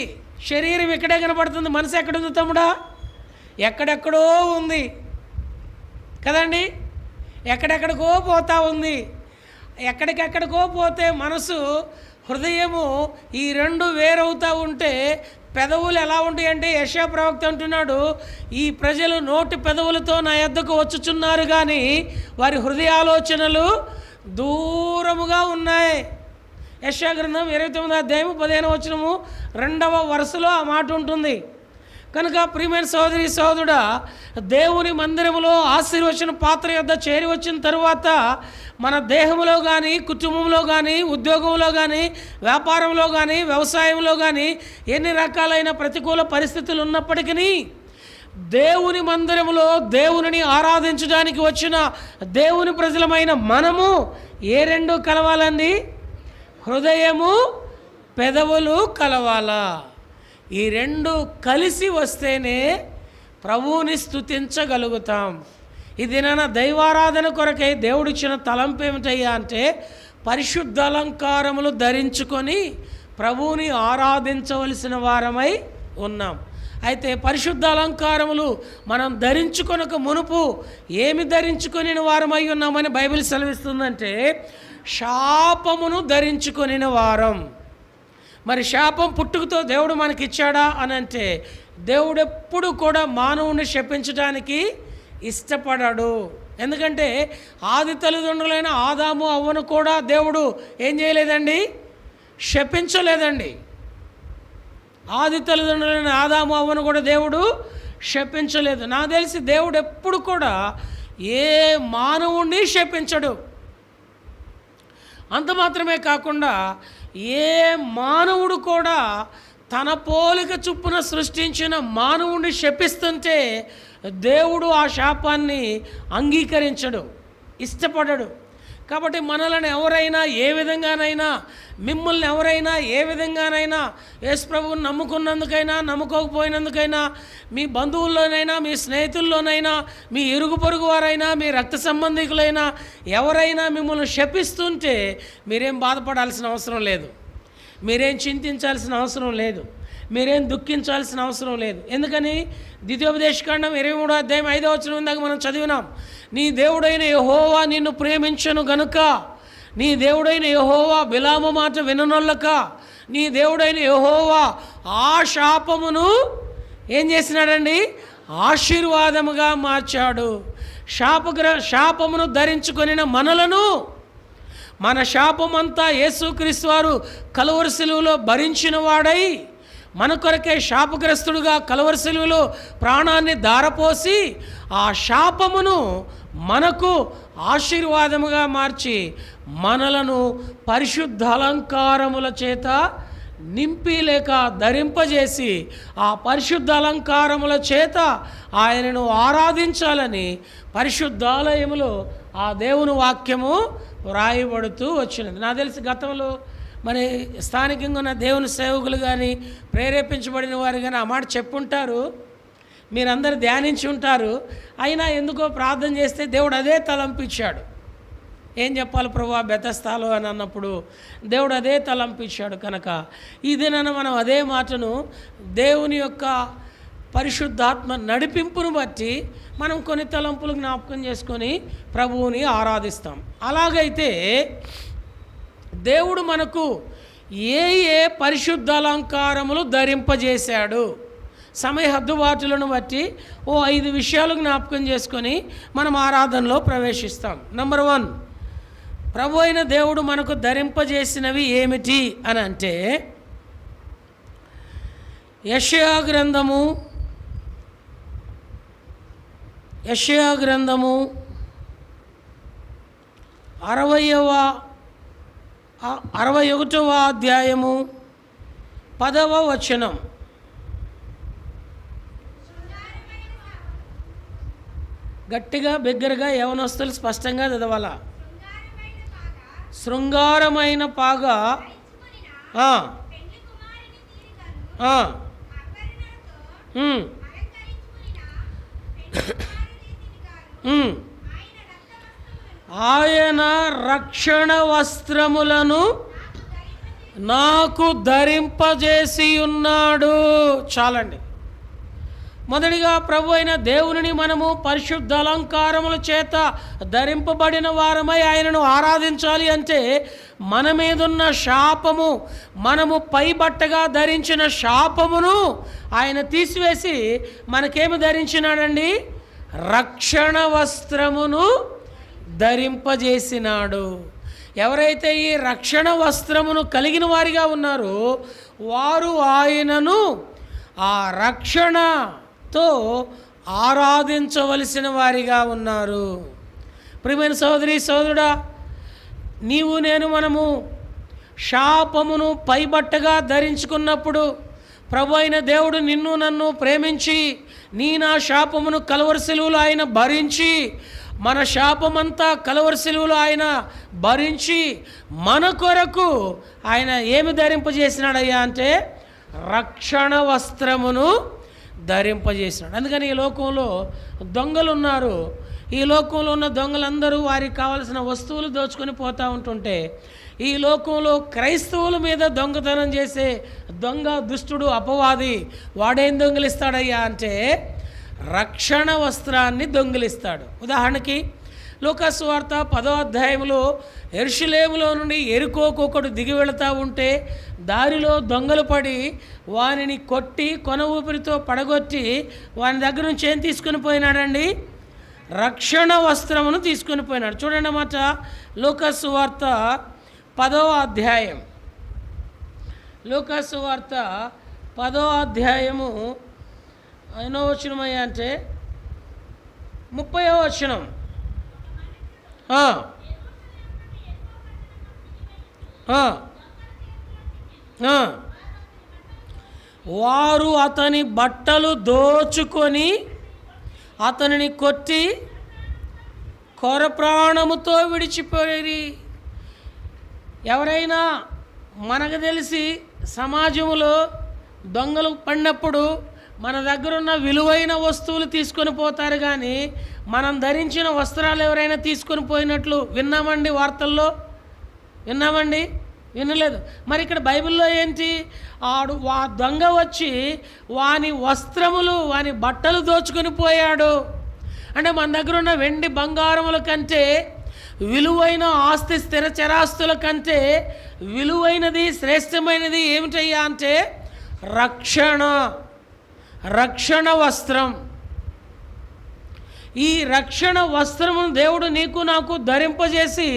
శరీరం ఇక్కడే కనపడుతుంది, మనసు ఎక్కడుంది తమ్ముడా? ఎక్కడెక్కడో ఉంది కదండి, ఎక్కడెక్కడికో పోతూ ఉంది. ఎక్కడికెక్కడికో పోతే మనసు, హృదయము ఈ రెండు వేరవుతూ ఉంటే పెదవులు ఎలా ఉంటాయి అంటే, యెషయా ప్రవక్త అంటున్నాడు, ఈ ప్రజలు నోటి పెదవులతో నా యొద్దకు వచ్చుచున్నారు కానీ వారి హృదయాలోచనలు దూరముగా ఉన్నాయి. యెషయా గ్రంథం 29వ అధ్యాయము 15వ వచనము 2వ వరుసలో ఆ మాట ఉంటుంది. కనుక ప్రియమైన సోదరి సోదరుడా, దేవుని మందిరములో ఆశీర్వచన పాత్ర యొద్ద చేరి వచ్చిన తరువాత మన దేహంలో కానీ, కుటుంబంలో కానీ, ఉద్యోగంలో కానీ, వ్యాపారంలో కానీ, వ్యవసాయంలో కానీ ఎన్ని రకాలైన ప్రతికూల పరిస్థితులు ఉన్నప్పటికీ దేవుని మందిరములో దేవునిని ఆరాధించడానికి వచ్చిన దేవుని ప్రజలమైన మనము ఏ రెండు కలవాలండి? హృదయము, పెదవులు కలవాలా. ఈ రెండు కలిసి వస్తేనే ప్రభువుని స్తుతించగలుగుతాం. ఇది నా దైవారాధన కొరకై దేవుడిచ్చిన తలంపు ఏమిటయ్యా అంటే, పరిశుద్ధ అలంకారములు ధరించుకొని ప్రభువుని ఆరాధించవలసిన వారమై ఉన్నాం. అయితే పరిశుద్ధ అలంకారములు మనం ధరించుకొనక మునుపు ఏమి ధరించుకొని వారమై ఉన్నామని బైబిల్ సెలవిస్తుందంటే, శాపమును ధరించుకొనిన వారం. మరి శాపం పుట్టుకతో దేవుడు మనకిచ్చాడా అని అంటే, దేవుడు ఎప్పుడు కూడా మానవుని శపించడానికి ఇష్టపడాడు. ఎందుకంటే ఆది తల్లిదండ్రులైన ఆదాము అవ్వను కూడా దేవుడు ఏం చేయలేదండి? శపించలేదండి. ఆది తల్లిదండ్రులైన ఆదాము అవ్వను కూడా దేవుడు శపించలేదు. నాకు తెలిసి దేవుడు ఎప్పుడు కూడా ఏ మానవుణ్ణి శపించడు. అంత మాత్రమే కాకుండా ఏ మానవుడు కూడా తన పోలిక చొప్పున సృష్టించిన మానవుడిని శపిస్తుంటే దేవుడు ఆ శాపాన్ని అంగీకరించడు, ఇష్టపడడు. కాబట్టి మనలను ఎవరైనా ఏ విధంగానైనా, మిమ్మల్ని ఎవరైనా ఏ విధంగానైనా, యేసు ప్రభువుని నమ్ముకున్నందుకైనా నమ్ముకోకపోయినందుకైనా, మీ బంధువుల్లోనైనా, మీ స్నేహితుల్లోనైనా, మీ ఇరుగు పొరుగు వారైనా, మీ రక్త సంబంధికులైనా ఎవరైనా మిమ్మల్ని శపిస్తుంటే మీరేం బాధపడాల్సిన అవసరం లేదు, మీరేం చింతించాల్సిన అవసరం లేదు, మీరేం దుఃఖించాల్సిన అవసరం లేదు. ఎందుకని? ద్వితీయోపదేశకాండం 23వ అధ్యాయం 5వ వచనం ఇందాక మనం చదివినాం. నీ దేవుడైన యెహోవా నిన్ను ప్రేమించను గనుక, నీ దేవుడైన యెహోవా బిలాము మాట విననొల్లక, నీ దేవుడైన యెహోవా ఆ శాపమును ఏం చేసినాడండి? ఆశీర్వాదముగా మార్చాడు. శాపమును ధరించుకొనిన మనలను, మన శాపమంతా యేసుక్రీస్తు వారు కలువరి సిలువలో భరించిన వాడై మన కొరకే శాపగ్రస్తుడుగా కలువరి సిలువలో ప్రాణాన్ని ధారపోసి ఆ శాపమును మనకు ఆశీర్వాదముగా మార్చి మనలను పరిశుద్ధ అలంకారముల చేత నింపి లేక ధరింపజేసి ఆ పరిశుద్ధ అలంకారముల చేత ఆయనను ఆరాధించాలని పరిశుద్ధాలయములో ఆ దేవుని వాక్యము వ్రాయబడుతూ వచ్చినది. నాకు తెలిసి గతంలో మరి స్థానికంగా ఉన్న దేవుని సేవకులు కానీ, ప్రేరేపించబడిన వారు కానీ ఆ మాట చెప్పుంటారు, మీరందరూ ధ్యానించి ఉంటారు. అయినా ఎందుకో ప్రార్థన చేస్తే దేవుడు అదే తలంపిచ్చాడు. ఏం చెప్పాలి ప్రభువా బెతస్తాలో అని అన్నప్పుడు దేవుడు అదే తలంపిచ్చాడు. కనుక ఈ దినాన మనం అదే మాటను దేవుని యొక్క పరిశుద్ధాత్మ నడిపింపును బట్టి మనం కొన్ని తలంపులు జ్ఞాపకం చేసుకొని ప్రభువుని ఆరాధిస్తాం. అలాగైతే దేవుడు మనకు ఏ ఏ పరిశుద్ధ అలంకారములు ధరింపజేశాడు, సమయ హద్దుబాటులను బట్టి 5 విషయాలు జ్ఞాపకం చేసుకొని మనం ఆరాధనలో ప్రవేశిస్తాం. నంబర్ 1, ప్రభు అయిన దేవుడు మనకు ధరింపజేసినవి ఏమిటి అని అంటే, యెషయా గ్రంథము 61వ అధ్యాయము 10వ వచనం. గట్టిగా బిగ్గరగా యవనస్తులు స్పష్టంగా చదవాలా. శృంగారమైన పాగా ఆయన రక్షణ వస్త్రములను నాకు ధరింపజేసి ఉన్నాడు. చాలండి. మొదటిగా ప్రభు అయిన దేవునిని మనము పరిశుద్ధ అలంకారముల చేత ధరింపబడిన వారమై ఆయనను ఆరాధించాలి అంటే మన మీదున్న శాపము, మనము పైబట్టగా ధరించిన శాపమును ఆయన తీసివేసి మనకేమి ధరించినాడండి? రక్షణ వస్త్రమును ధరింపజేసినాడు. ఎవరైతే ఈ రక్షణ వస్త్రమును కలిగిన వారిగా ఉన్నారో వారు ఆయనను ఆ రక్షణతో ఆరాధించవలసిన వారిగా ఉన్నారు. ప్రియమైన సోదరి సోదరుడా, నీవు నేను మనము శాపమును పైబట్టగా ధరించుకున్నప్పుడు ప్రభు అయిన దేవుడు నిన్ను నన్ను ప్రేమించి నా శాపమును కలువరి సిలువలో ఆయన భరించి, మన శాపమంతా కలువరి సిలువలో ఆయన భరించి మన కొరకు ఆయన ఏమి ధరింపజేసినాడయ్యా అంటే రక్షణ వస్త్రమును ధరింపజేసినాడు. అందుకని ఈ లోకంలో దొంగలు ఉన్నారు. ఈ లోకంలో ఉన్న దొంగలందరూ వారికి కావలసిన వస్తువులు దోచుకొని పోతూ ఉంటుంటే, ఈ లోకంలో క్రైస్తవుల మీద దొంగతనం చేసే దొంగ దుష్టుడు అపవాది వాడేం దొంగిలిస్తాడయ్యా అంటే రక్షణ వస్త్రాన్ని దొంగిలిస్తాడు. ఉదాహరణకి లూకా సువార్త 10వ అధ్యాయంలో యెరూషలేములో నుండి యెరికోకు ఒకడు దిగి వెళుతూ ఉంటే దారిలో దొంగలు పడి వానిని కొట్టి కొన ఊపిరితో పడగొట్టి వాని దగ్గర నుంచి ఏం తీసుకుని పోయినాడండి? రక్షణ వస్త్రమును తీసుకుని పోయినాడు. చూడండి అన్నమాట, లూకా సువార్త 10వ అధ్యాయం, లూకా సువార్త 10వ అధ్యాయము ఎన్నో వచనమయ్యా అంటే 30వ వచనం. వారు అతని బట్టలు దోచుకొని అతనిని కొట్టి కొర ప్రాణముతో విడిచిపోయి. ఎవరైనా మనకు తెలిసి సమాజంలో దొంగలు పడినప్పుడు మన దగ్గర ఉన్న విలువైన వస్తువులు తీసుకొని పోతారు, కానీ మనం ధరించిన వస్త్రాలు ఎవరైనా తీసుకొని పోయినట్లు విన్నామండి? వార్తల్లో విన్నామండి? వినలేదు. మరి ఇక్కడ బైబిల్లో ఏంటి? ఆ దొంగ వచ్చి వాని వస్త్రములు, వాని బట్టలు దోచుకొని పోయాడు. అంటే మన దగ్గర ఉన్న వెండి బంగారముల కంటే, విలువైన ఆస్తి స్థిర చరాస్తుల కంటే విలువైనది, శ్రేష్టమైనది ఏమిటయ్యా అంటే రక్షణ వస్త్రం. ఈ రక్షణ వస్త్రమును దేవుడు నీకు నాకు ధరింపజేసి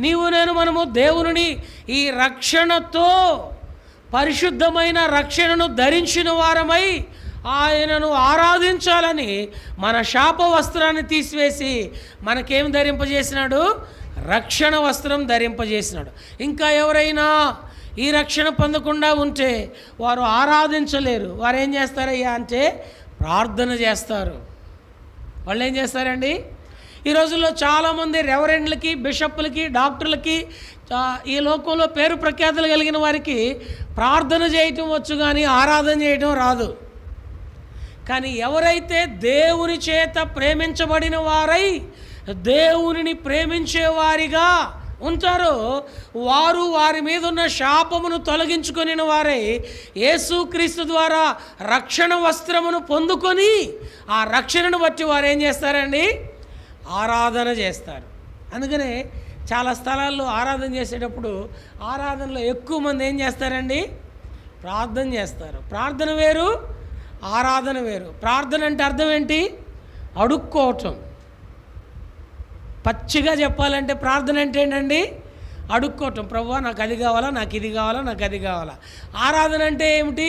నీవు నేను మనము దేవుని ఈ రక్షణతో పరిశుద్ధమైన రక్షణను ధరించిన వారమై ఆయనను ఆరాధించాలని మన శాప వస్త్రాన్ని తీసివేసి మనకేం ధరింపజేసినాడు? రక్షణ వస్త్రం ధరింపజేసినాడు. ఇంకా ఎవరైనా ఈ రక్షణ పొందకుండా ఉంటే వారు ఆరాధించలేరు. వారు ఏం చేస్తారయ్యా అంటే ప్రార్థన చేస్తారు. వాళ్ళు ఏం చేస్తారండి? ఈ రోజుల్లో చాలామంది రెవరెండ్లకి, బిషప్లకి, డాక్టర్లకి, ఈ లోకంలో పేరు ప్రఖ్యాతులు కలిగిన వారికి ప్రార్థన చేయటం వచ్చు కానీ ఆరాధన చేయటం రాదు. కానీ ఎవరైతే దేవుని చేత ప్రేమించబడిన వారై దేవునిని ప్రేమించేవారిగా ఉంటారో వారు వారి మీద ఉన్న శాపమును తొలగించుకొని వారై యేసుక్రీస్తు ద్వారా రక్షణ వస్త్రమును పొందుకొని ఆ రక్షణను బట్టి వారు ఏం చేస్తారండి? ఆరాధన చేస్తారు. అందుకనే చాలా స్థలాల్లో ఆరాధన చేసేటప్పుడు ఆరాధనలో ఎక్కువ మంది ఏం చేస్తారండి? ప్రార్థన చేస్తారు. ప్రార్థన వేరు, ఆరాధన వేరు. ప్రార్థన అంటే అర్థం ఏంటి? అడుక్కోవటం. పచ్చిగా చెప్పాలంటే ప్రార్థన అంటే ఏంటండి? అడుక్కోవటం. ప్రభువా నాకు అది కావాలా, నాకు ఇది కావాలా, నాకు అది కావాలా. ఆరాధన అంటే ఏమిటి?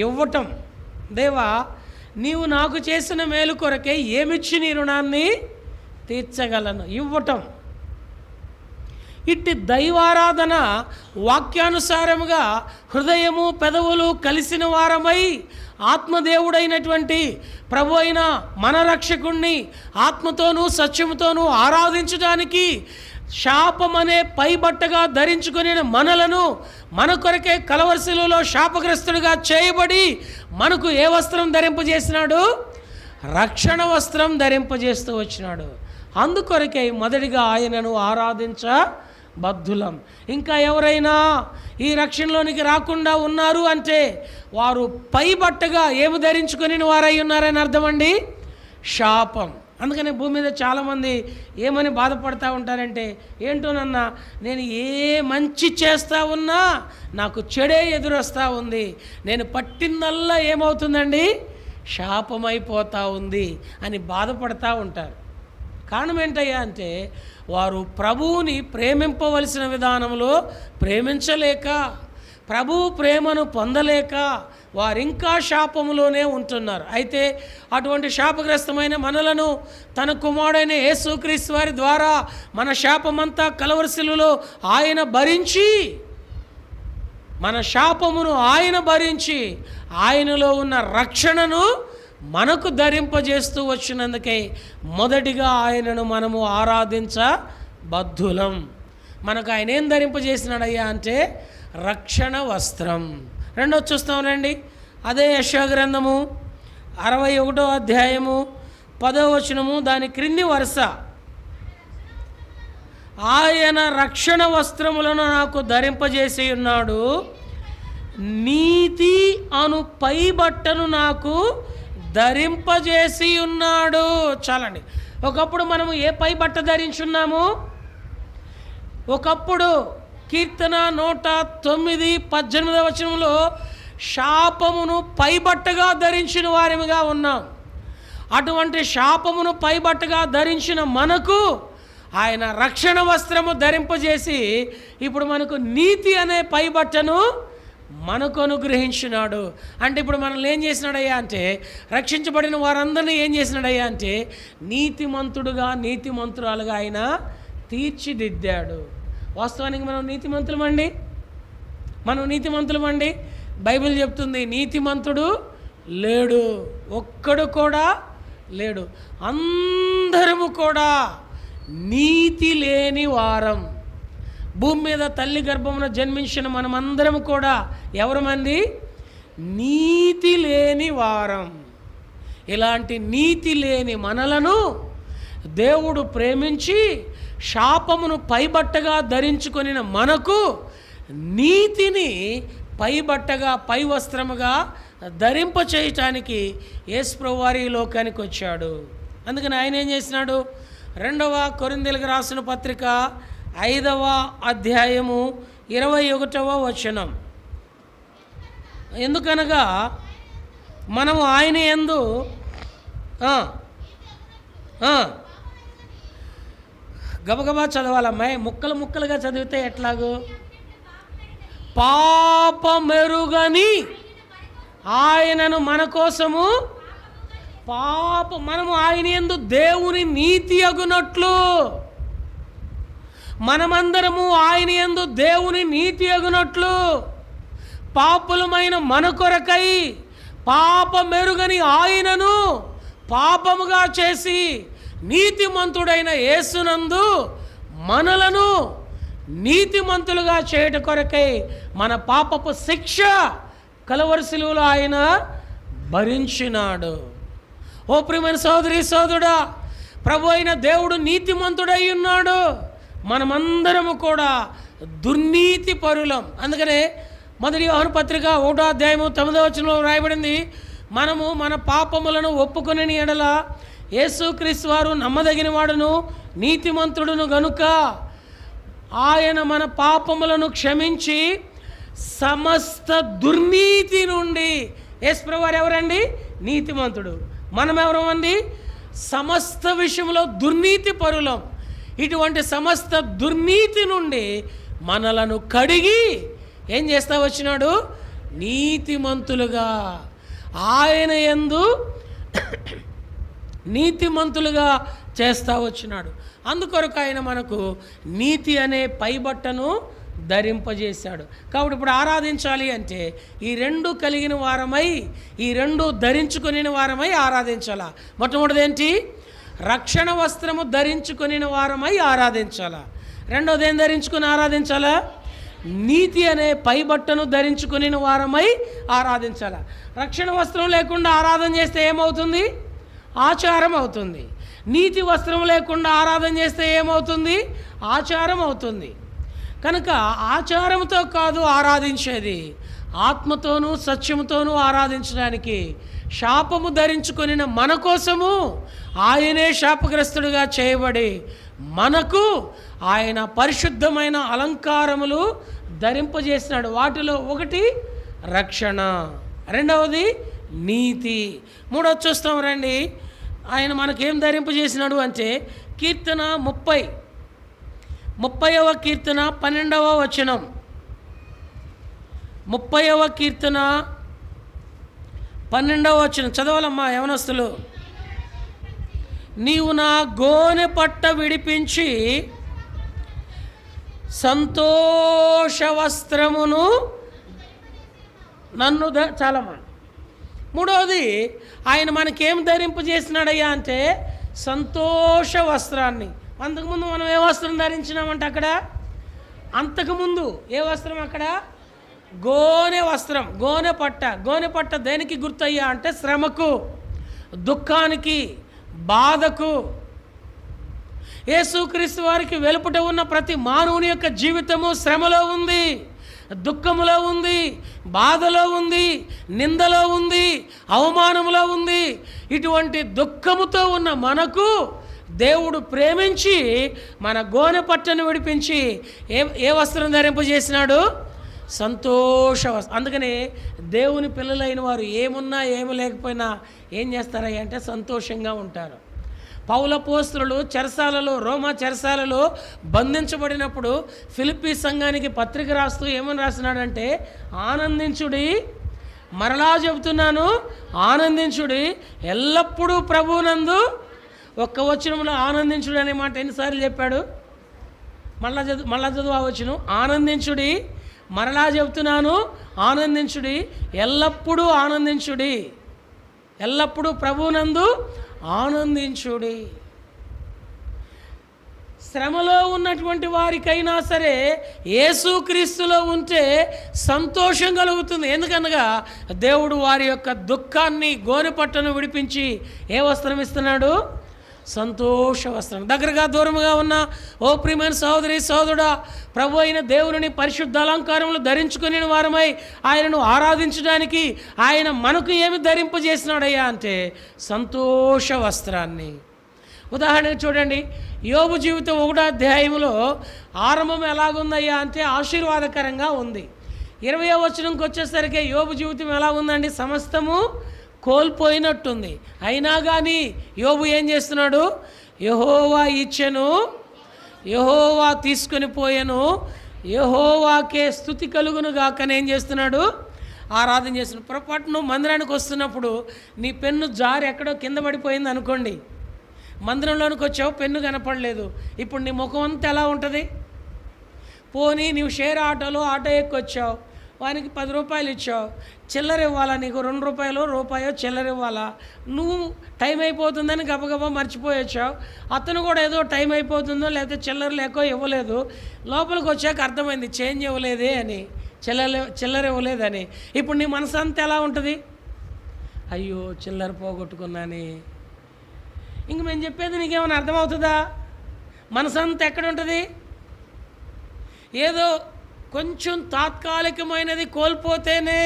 ఇవ్వటం. దేవా నీవు నాకు చేసిన మేలు కొరకే ఏమిచ్చి నీ రుణాన్ని తీర్చగలను. ఇవ్వటం. ఇట్టి దైవారాధన వాక్యానుసారముగా హృదయము పెదవులు కలిసిన వారమై ఆత్మదేవుడైనటువంటి ప్రభు అయిన మన రక్షకుణ్ణి ఆత్మతోనూ సత్యముతోనూ ఆరాధించడానికి శాపమనే పైబట్టగా ధరించుకుని మనలను మన కొరకే కలువరి శిలువలో శాపగ్రస్తుడిగా చేయబడి మనకు ఏ వస్త్రం ధరింపజేసినాడు? రక్షణ వస్త్రం ధరింపజేస్తూ వచ్చినాడు. అందుకొరకే మొదటిగా ఆయనను ఆరాధించ బద్ధులం. ఇంకా ఎవరైనా ఈ రక్షణలోనికి రాకుండా ఉన్నారు అంటే వారు పైబట్టగా ఏమి ధరించుకొని వారై ఉన్నారని అర్థం అండి, శాపం. అందుకని భూమి మీద చాలామంది ఏమని బాధపడతా ఉంటారంటే, ఏంటోనన్నా నేను ఏ మంచి చేస్తూ ఉన్నా నాకు చెడే ఎదురొస్తూ ఉంది, నేను పట్టిందల్లా ఏమవుతుందండి, శాపమైపోతూ ఉంది అని బాధపడతా ఉంటారు. కారణం ఏంటయ్యా అంటే వారు ప్రభువుని ప్రేమింపవలసిన విధానంలో ప్రేమించలేక, ప్రభువు ప్రేమను పొందలేక వారింకా శాపములోనే ఉంటున్నారు. అయితే అటువంటి శాపగ్రస్తమైన మనలను తన కుమారుడైన యేసుక్రీస్తు వారి ద్వారా మన శాపమంతా కలవరి శిలువలో ఆయన భరించి, మన శాపమును ఆయన భరించి ఆయనలో ఉన్న రక్షణను మనకు ధరింపజేస్తూ వచ్చినందుకే మొదటిగా ఆయనను మనము ఆరాధించబద్ధులం. మనకు ఆయన ఏం ధరింపజేసినాడయ్యా అంటే రక్షణ వస్త్రం. రెండోది చూస్తామండి, అదే యెషయా గ్రంథము 61వ అధ్యాయము 10వ వచనము, దాని క్రింది వరుస, ఆయన రక్షణ వస్త్రములను నాకు ధరింపజేసి ఉన్నాడు, నీతి అను పై బట్టను నాకు ధరింపజేసి ఉన్నాడు. చాలండి. ఒకప్పుడు మనము ఏ పై బట్ట ధరించున్నాము? ఒకప్పుడు కీర్తన 109:18వ వచనంలో శాపమును పైబట్టగా ధరించిన వారిగా ఉన్నాం. అటువంటి శాపమును పైబట్టగా ధరించిన మనకు ఆయన రక్షణ వస్త్రము ధరింపజేసి ఇప్పుడు మనకు నీతి అనే పైబట్టను మనకు అనుగ్రహించినాడు. అంటే ఇప్పుడు మనల్ని ఏం చేసినాడయ్యా అంటే, రక్షించబడిన వారందరినీ ఏం చేసినాడయ్యా అంటే నీతిమంతుడుగా, నీతిమంతురాలుగా ఆయన తీర్చిదిద్దాడు. వాస్తవానికి మనం నీతిమంతులమండి. బైబిల్ చెప్తుంది నీతిమంతుడు లేడు, ఒక్కడు కూడా లేడు, అందరము కూడా నీతి లేని వారం. భూమి మీద తల్లి గర్భమున జన్మించిన మనమందరం కూడా ఎవరమంది? నీతి లేని వారం. ఇలాంటి నీతి లేని మనలను దేవుడు ప్రేమించి శాపమును పైబట్టగా ధరించుకొనిన మనకు నీతిని పైబట్టగా, పై వస్త్రముగా ధరింప చేయటానికి యేసుప్రభువు వారు ఈ లోకానికి వచ్చాడు. అందుకని ఆయన ఏం చేసినాడు? 2వ కొరింథీయులకు రాసిన పత్రిక 5వ అధ్యాయము 21వ వచనం, ఎందుకనగా మనము ఆయన యందు గబగబా చదవాలమ్మాయి, ముక్కలు ముక్కలుగా చదివితే ఎట్లాగూ? పాపమెరుగని ఆయనను మన కోసము మనము ఆయన యందు దేవుని నీతి అగునట్లు, మనమందరము ఆయన యందు దేవుని నీతి అగునట్లు పాపులమైన మన కొరకై పాపమెరుగని ఆయనను పాపముగా చేసి నీతిమంతుడైన యేసునందు మనలను నీతిమంతులుగా చేయట కొరకై మన పాపపు శిక్ష కలవరి శిలువలో ఆయన భరించినాడు. ఓ ప్రియమైన సోదరి సోదరుడా, ప్రభు అయిన దేవుడు నీతిమంతుడై ఉన్నాడు, మనమందరము కూడా దుర్నీతి పరులం. అందుకనే 1 యోహాను పత్రిక 1వ అధ్యాయము 9వ వచనంలో రాయబడింది, మనము మన పాపములను ఒప్పుకొనిన ఎడల యేసుక్రీస్తు వారు నమ్మదగిన వాడును నీతిమంతుడును గనుక ఆయన మన పాపములను క్షమించి సమస్త దుర్నీతి నుండి. యేసుప్రభువు వారు ఎవరండి? నీతిమంతుడు. మనం ఎవరమండి? సమస్త విషయంలో దుర్నీతి పరులం. ఇటువంటి సమస్త దుర్నీతి నుండి మనలను కడిగి ఏం చేస్తా వచ్చినాడు? నీతిమంతులుగా, ఆయన యందు నీతిమంతులుగా చేస్తా వచ్చినాడు. అందుకొరకు ఆయన మనకు నీతి అనే పైబట్టను ధరింపజేశాడు. కాబట్టి ఇప్పుడు ఆరాధించాలి అంటే ఈ రెండు కలిగిన వారమై, ఈ రెండు ధరించుకొనిన వారమై ఆరాధించాలా. మొట్టమొదటిది ఏంటి? రక్షణ వస్త్రము ధరించుకొనిన వారమై ఆరాధించాలా. రెండోది ఏం ధరించుకొని ఆరాధించాలా? నీతి అనే పైబట్టను ధరించుకొనిన వారమై ఆరాధించాలా. రక్షణ వస్త్రం లేకుండా ఆరాధన చేస్తే ఏమవుతుంది? ఆచారం అవుతుంది. నీతి వస్త్రం లేకుండా ఆరాధన చేస్తే ఏమవుతుంది? ఆచారం అవుతుంది. కనుక ఆచారంతో కాదు ఆరాధించేది, ఆత్మతోనూ సత్యముతోనూ ఆరాధించడానికి శాపము ధరించుకొనిన మన కోసము ఆయనే శాపగ్రస్తుడిగా చేయబడి మనకు ఆయన పరిశుద్ధమైన అలంకారములు ధరింపజేసినాడు. వాటిలో ఒకటి రక్షణ, రెండవది నీతి, మూడవది చూస్తాం రండి. ఆయన మనకేం ధరింపజేసినాడు అంటే కీర్తన 30వ కీర్తన 12వ వచనం. 30వ కీర్తన 12వ వచనం చదవాలమ్మా యవనస్తులు. నీవు నా గోనె పట్ట విడిపించి సంతోష వస్త్రమును నన్ను చాలమ్మా. మూడవది ఆయన మనకేం ధరింపజేసినాడయ్యా అంటే సంతోష వస్త్రాన్ని. అంతకుముందు మనం ఏ వస్త్రం ధరించినామంటే అక్కడ, అంతకుముందు ఏ వస్త్రం అక్కడ? గోనె వస్త్రం, గోనె పట్ట. గోనె పట్ట దేనికి గుర్తయ్యా అంటే శ్రమకు, దుఃఖానికి, బాధకు. యేసుక్రీస్తు వారికి వెలుపట ఉన్న ప్రతి మానవుని యొక్క జీవితము శ్రమలో ఉంది, దుఃఖములో ఉంది, బాధలో ఉంది, నిందలో ఉంది, అవమానములో ఉంది. ఇటువంటి దుఃఖముతో ఉన్న మనకు దేవుడు ప్రేమించి మన గోనె పట్టను విడిపించి ఏ వస్త్రం ధరింపజేసినాడు? సంతోష వస్త్రం. అందుకని దేవుని పిల్లలైన వారు ఏమున్నా ఏమి లేకపోయినా ఏం చేస్తారయ్య అంటే సంతోషంగా ఉంటారు. పౌలపోస్తులు చెరసాలలో, రోమా చెరసాలలో బంధించబడినప్పుడు ఫిలిప్పీ సంఘానికి పత్రిక రాస్తూ ఏమని రాసినాడంటే, ఆనందించుడి, మరలా చెబుతున్నాను ఆనందించుడి, ఎల్లప్పుడూ ప్రభువునందు. ఒక్క వచనంలో ఆనందించుడు అనే మాట ఎన్నిసార్లు చెప్పాడు? మళ్ళా చదువు ఆ వచనం. ఆనందించుడి, మరలా చెబుతున్నాను ఆనందించుడి, ఎల్లప్పుడూ ఆనందించుడి, ఎల్లప్పుడూ ప్రభువునందు ఆనందించుడి. శ్రమలో ఉన్నటువంటి వారికైనా సరే యేసుక్రీస్తులో ఉంటే సంతోషం కలుగుతుంది. ఎందుకనగా దేవుడు వారి యొక్క దుఃఖాన్ని, గోనెపట్టను విడిపించి ఏ వస్త్రం ఇస్తున్నాడు? సంతోష వస్త్రం. దగ్గరగా దూరముగా ఉన్న ఓ ప్రియమైన సహోదరి సహోదరుడా, ప్రభు అయిన దేవుని పరిశుద్ధ అలంకారములు ధరించుకుని వారమై ఆయనను ఆరాధించడానికి ఆయన మనకు ఏమి ధరింపజేసినాడయ్యా అంటే సంతోష వస్త్రాన్ని. ఉదాహరణకు చూడండి, యోబు జీవితం 1వ అధ్యాయంలో ఆరంభం ఎలాగుందయ్యా అంటే ఆశీర్వాదకరంగా ఉంది. 20వ వచనంకి వచ్చేసరికి యోబు జీవితం ఎలా ఉందండి? సమస్తము కోల్పోయినట్టుంది. అయినా కానీ యోబు ఏం చేస్తున్నాడు? యెహోవా ఇచ్చెను, యెహోవా తీసుకొని పోయెను, యెహోవాకే స్తుతి కలుగును గాకని ఏం చేస్తున్నాడు? ఆరాధన చేస్తున్నాడు. పొరపాటును మందిరానికి వస్తున్నప్పుడు నీ పెన్ను జారి ఎక్కడో కింద పడిపోయింది అనుకోండి, మందిరంలోనికి వచ్చావు, పెన్ను కనపడలేదు, ఇప్పుడు నీ ముఖం అంతా ఎలా ఉంటుంది? పోనీ నీవు షేర్ ఆటో ఎక్కొచ్చావు, వానికి 10 రూపాయలు ఇచ్చావు, చిల్లర ఇవ్వాలా నీకు? 2 రూపాయలు రూపాయో చిల్లర ఇవ్వాలా? నువ్వు టైం అయిపోతుందని గబగబా మర్చిపోయొచ్చావు, అతను కూడా ఏదో టైం అయిపోతుందో లేకపోతే చిల్లర లేకో ఇవ్వలేదు. లోపలికి వచ్చాక అర్థమైంది చేంజ్ ఇవ్వలేదే అని, చిల్లర ఇవ్వలేదని. ఇప్పుడు నీ మనసు అంతా ఎలా ఉంటుంది? అయ్యో చిల్లర పోగొట్టుకున్నాని. ఇంక మేము చెప్పేది నీకేమైనా అర్థమవుతుందా? మనసు అంతా ఎక్కడ ఉంటుంది? ఏదో కొంచెం తాత్కాలికమైనది కోల్పోతేనే.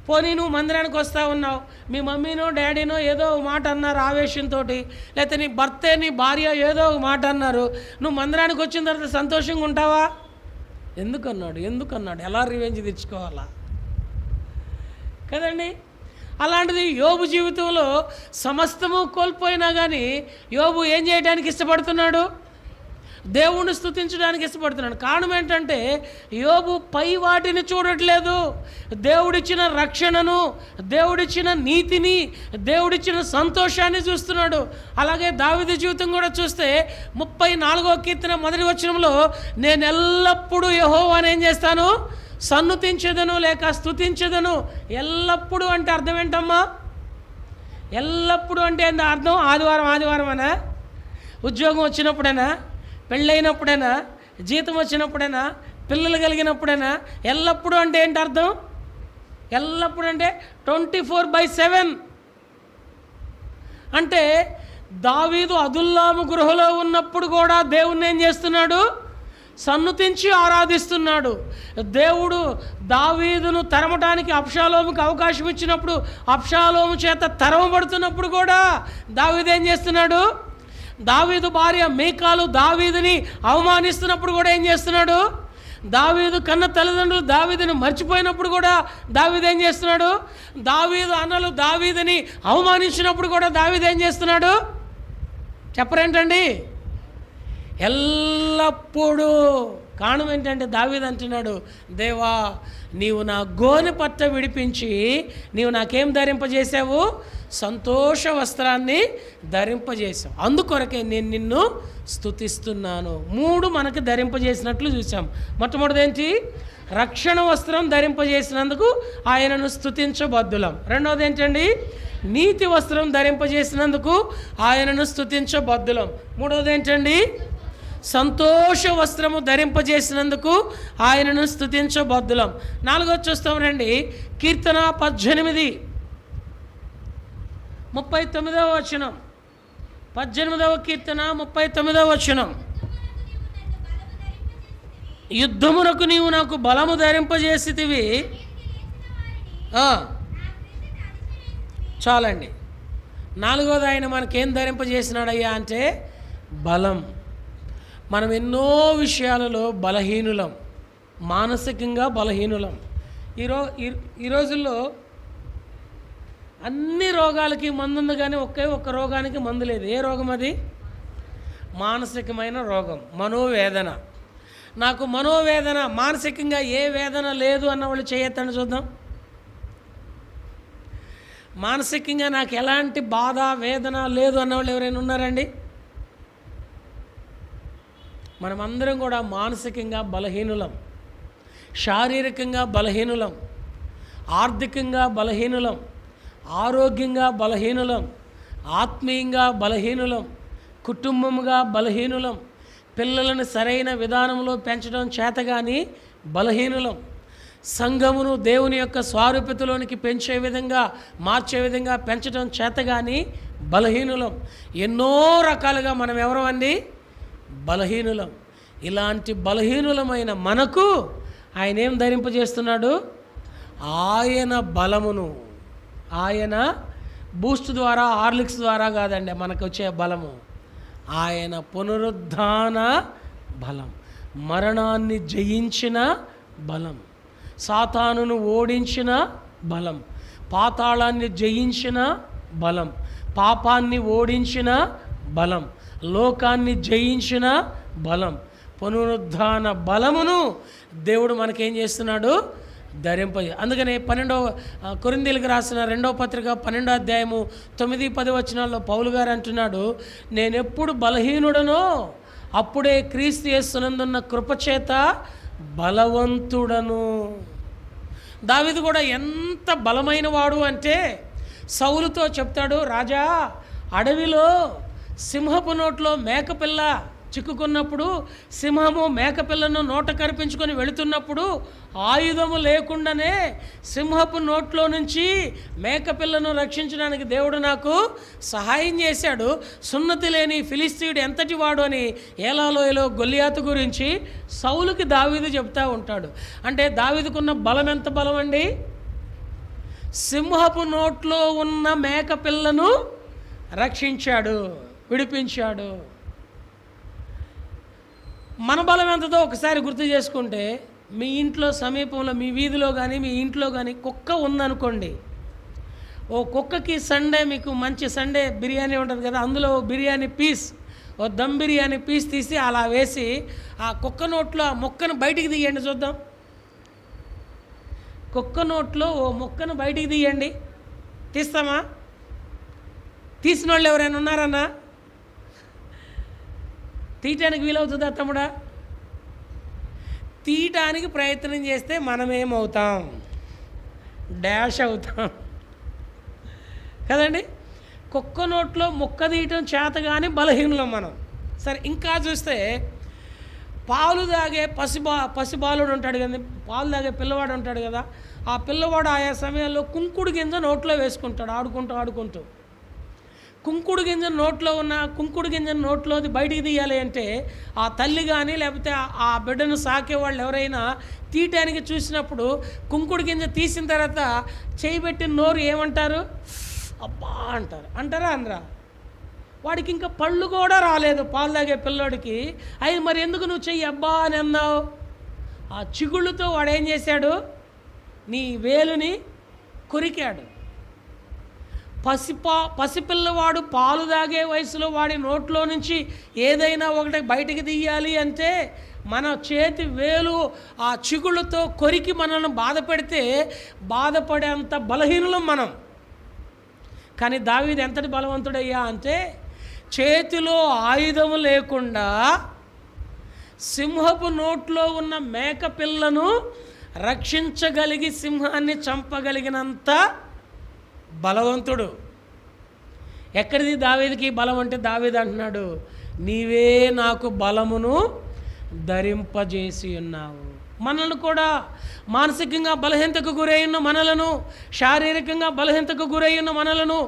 పోనీ నువ్వు మందిరానికి వస్తూ ఉన్నావు, మీ మమ్మీనో డాడీనో ఏదో ఒక మాట అన్నారు ఆవేశంతో, లేకపోతే నీ భర్తే నీ భార్య ఏదో ఒక మాట అన్నారు, నువ్వు మందిరానికి వచ్చిన తర్వాత సంతోషంగా ఉంటావా? ఎందుకన్నాడు ఎలా రివెంజ్ తెచ్చుకోవాలా కదండి. అలాంటిది యోబు జీవితంలో సమస్తము కోల్పోయినా కానీ యోబు ఏం చేయడానికి ఇష్టపడుతున్నాడు? దేవుణ్ణి స్తుతించడానికి ఇష్టపడుతున్నాడు. కారణం ఏంటంటే యోబు పై వాటిని చూడట్లేదు, దేవుడిచ్చిన రక్షణను, దేవుడిచ్చిన నీతిని, దేవుడిచ్చిన సంతోషాన్ని చూస్తున్నాడు. అలాగే దావీదు జీవితం కూడా చూస్తే 34వ కీర్తన 1వ వచనంలో, నేను ఎల్లప్పుడూ యెహోవాను ఏం చేస్తాను? సన్నుతించెదను లేక స్తుతించెదను. ఎల్లప్పుడూ అంటే అర్థం ఏంటమ్మా? ఎల్లప్పుడూ అంటే అర్థం ఆదివారం అనా, ఉద్యోగం వచ్చినప్పుడైనా, పెళ్ళైనప్పుడైనా, జీతం వచ్చినప్పుడైనా, పిల్లలు కలిగినప్పుడైనా. ఎల్లప్పుడూ అంటే ఏంటి అర్థం? ఎల్లప్పుడూ అంటే 24/7. అంటే దావీదు అదుల్లాము గృహలో ఉన్నప్పుడు కూడా దేవుణ్ణి ఏం చేస్తున్నాడు? సన్నుతించి ఆరాధిస్తున్నాడు. దేవుడు దావీదును తరమటానికి అబ్షాలోముకి అవకాశం ఇచ్చినప్పుడు, అబ్షాలోము చేత తరమబడుతున్నప్పుడు కూడా దావీదు ఏం చేస్తున్నాడు? దావీదు భార్య మీకాలు దావీదుని అవమానిస్తున్నప్పుడు కూడా ఏం చేస్తున్నాడు? దావీదు కన్న తల్లిదండ్రులు దావీదుని మర్చిపోయినప్పుడు కూడా దావీదు ఏం చేస్తున్నాడు? దావీదు అన్నలు దావీదుని అవమానించినప్పుడు కూడా దావీదు ఏం చేస్తున్నాడు? చెప్పరేంటండి? ఎల్లప్పుడూ. కారణం ఏంటంటే దావీదు అంటున్నాడు, దేవా నీవు నా గోనె పట్ట విడిపించి నీవు నాకేం ధరింపజేసావు? సంతోష వస్త్రాన్ని ధరింపజేసావు. అందుకొరకే నేను నిన్ను స్తుతిస్తున్నాను. 3 మనకు ధరింపజేసినట్లు చూసాం. మొట్టమొదటి ఏంటి? రక్షణ వస్త్రం ధరింపజేసినందుకు ఆయనను స్తుతించబద్దులం. రెండవది ఏంటండి? నీతి వస్త్రం ధరింపజేసినందుకు ఆయనను స్తుతించబద్దులం. మూడవది ఏంటండి? సంతోష వస్త్రము ధరింపజేసినందుకు ఆయనను స్తుతించబద్దులం. 4వ చూస్తాం రండి. కీర్తన 18:39 వచనం. 18వ కీర్తన 39వ వచనం. యుద్ధమునకు నీవు నాకు బలము ధరింపజేసితివి. చాలండి. 4వది ఆయన మనకేం ధరింపజేసినాడయ్యా అంటే బలం. మనం ఎన్నో విషయాలలో బలహీనులం, మానసికంగా బలహీనులం. ఈ రోజుల్లో అన్ని రోగాలకి మందు ఉంది, కానీ ఒక్క రోగానికి మందు లేదు. ఏ రోగం అది? మానసికమైన రోగం, మనోవేదన. నాకు మనోవేదన, మానసికంగా ఏ వేదన లేదు అన్నవాళ్ళు చేయొద్దని చూద్దాం. మానసికంగా నాకు ఎలాంటి బాధ వేదన లేదు అన్నవాళ్ళు ఎవరైనా ఉన్నారండి? మనమందరం కూడా మానసికంగా బలహీనులం, శారీరకంగా బలహీనులం, ఆర్థికంగా బలహీనులం, ఆరోగ్యంగా బలహీనులం, ఆత్మీయంగా బలహీనులం, కుటుంబముగా బలహీనులం, పిల్లలను సరైన విధానంలో పెంచడం చేతగాని బలహీనులం, సంఘమును దేవుని యొక్క స్వారూప్యతలోనికి పెంచే విధంగా మార్చే విధంగా పెంచడం చేతగాని బలహీనులం. ఎన్నో రకాలుగా మనం ఎవరు అండి? బలహీనులం. ఇలాంటి బలహీనులమైన మనకు ఆయన ఏం ధరింపజేస్తున్నాడు? ఆయన బలమును. ఆయన బూస్ట్ ద్వారా, హార్లిక్స్ ద్వారా కాదండి మనకు వచ్చే బలము. ఆయన పునరుద్ధాన బలం, మరణాన్ని జయించిన బలం, సాతానును ఓడించిన బలం, పాతాళాన్ని జయించిన బలం, పాపాన్ని ఓడించిన బలం, లోకాన్ని జయించిన బలం, పునరుద్ధాన బలమును దేవుడు మనకేం చేస్తున్నాడు? అందుకనే 12వ కొరింథీయులకు రాసిన 2వ పత్రిక 12వ అధ్యాయము 9-10 వచనాల్లో పౌలు గారు అంటున్నాడు, నేనెప్పుడు బలహీనుడనో అప్పుడే క్రీస్తు యేసునందున్న కృపచేత బలవంతుడను. దావీదు కూడా ఎంత బలమైన వాడు అంటే సౌలుతో చెప్తాడు, రాజా అడవిలో సింహపు నోట్లో మేకపిల్ల చిక్కుకున్నప్పుడు, సింహము మేకపిల్లను నోట కరిపించుకొని వెళుతున్నప్పుడు ఆయుధము లేకుండానే సింహపు నోట్లో నుంచి మేకపిల్లను రక్షించడానికి దేవుడు నాకు సహాయం చేశాడు. సున్నతి లేని ఫిలిస్తీయుడు ఎంతటి వాడు అని ఏలాలోయలో గొల్లియాతు గురించి సౌలుకి దావీదు చెప్తా ఉంటాడు. అంటే దావీదుకున్న బలం ఎంత బలం అండి? సింహపు నోట్లో ఉన్న మేకపిల్లను రక్షించాడు, విడిపించాడు. మన బలం ఎంతదో ఒకసారి గుర్తు చేసుకుంటే, మీ ఇంట్లో సమీపంలో, మీ వీధిలో కానీ మీ ఇంట్లో కానీ కుక్క ఉందనుకోండి. ఓ కుక్కకి సండే, మీకు మంచి సండే బిర్యానీ ఉంటుంది కదా, అందులో బిర్యానీ పీస్, ఓ దమ్ బిర్యానీ పీస్ తీసి అలా వేసి ఆ కుక్క నోట్లో ఆ మొక్కను బయటికి తీయండి చూద్దాం. కుక్క నోట్లో ఓ మొక్కను బయటికి తీయండి, తీస్తామా? తీసిన వాళ్ళు ఎవరైనా ఉన్నారన్నా? తీయటానికి వీలవుతుందా తమ్ముడా? తీయటానికి ప్రయత్నం చేస్తే మనమేమవుతాం? డాష్ అవుతాం కదండి. కుక్క నోట్లో మొక్క తీయటం చేత కానీ బలహీనులం మనం. సరే, ఇంకా చూస్తే పాలు తాగే పసిబాలుడు ఉంటాడు కదా, పాలు తాగే పిల్లవాడు ఉంటాడు కదా, ఆ పిల్లవాడు ఆయా సమయాల్లో కుంకుడు గింజ నోట్లో వేసుకుంటాడు ఆడుకుంటూ. కుంకుడు గింజ నోట్లోది బయటికి తీయాలి అంటే ఆ తల్లి కానీ లేకపోతే ఆ బిడ్డను సాకే వాళ్ళు ఎవరైనా తీయటానికి చూసినప్పుడు కుంకుడు గింజ తీసిన తర్వాత చేయి పెట్టిన నోరు ఏమంటారు? అబ్బా అంటారా అనరా? వాడికి ఇంకా పళ్ళు కూడా రాలేదు, పాలు తాగే పిల్లోడికి. అయి మరి ఎందుకు నువ్వు చెయ్యి అబ్బా అని అన్నావు? ఆ చిగుళ్ళతో వాడు ఏం చేశాడు? నీ వేలుని కొరికాడు. పసిపిల్లవాడు పాలు తాగే వయసులో వాడి నోట్లో నుంచి ఏదైనా ఒకటి బయటికి తీయాలి అంటే మన చేతి వేలు ఆ చిగుళ్ళతో కొరికి మనల్ని బాధపెడితే బాధపడేంత బలహీనులం మనం. కానీ దావీదు ఎంతటి బలవంతుడయ్యా అంటే చేతిలో ఆయుధము లేకుండా సింహపు నోట్లో ఉన్న మేక పిల్లను రక్షించగలిగి సింహాన్ని చంపగలిగినంత బలవంతుడు. ఎక్కడిది దావీదుకి బలం అంటే? దావీదు అంటున్నాడు, నీవే నాకు బలమును ధరింపజేసి ఉన్నావు. మనల్ని కూడా మానసికంగా బలహీనతకు గురయ్యున్న మనలను, శారీరకంగా బలహీనతకు గురయ్యున్న మనలను,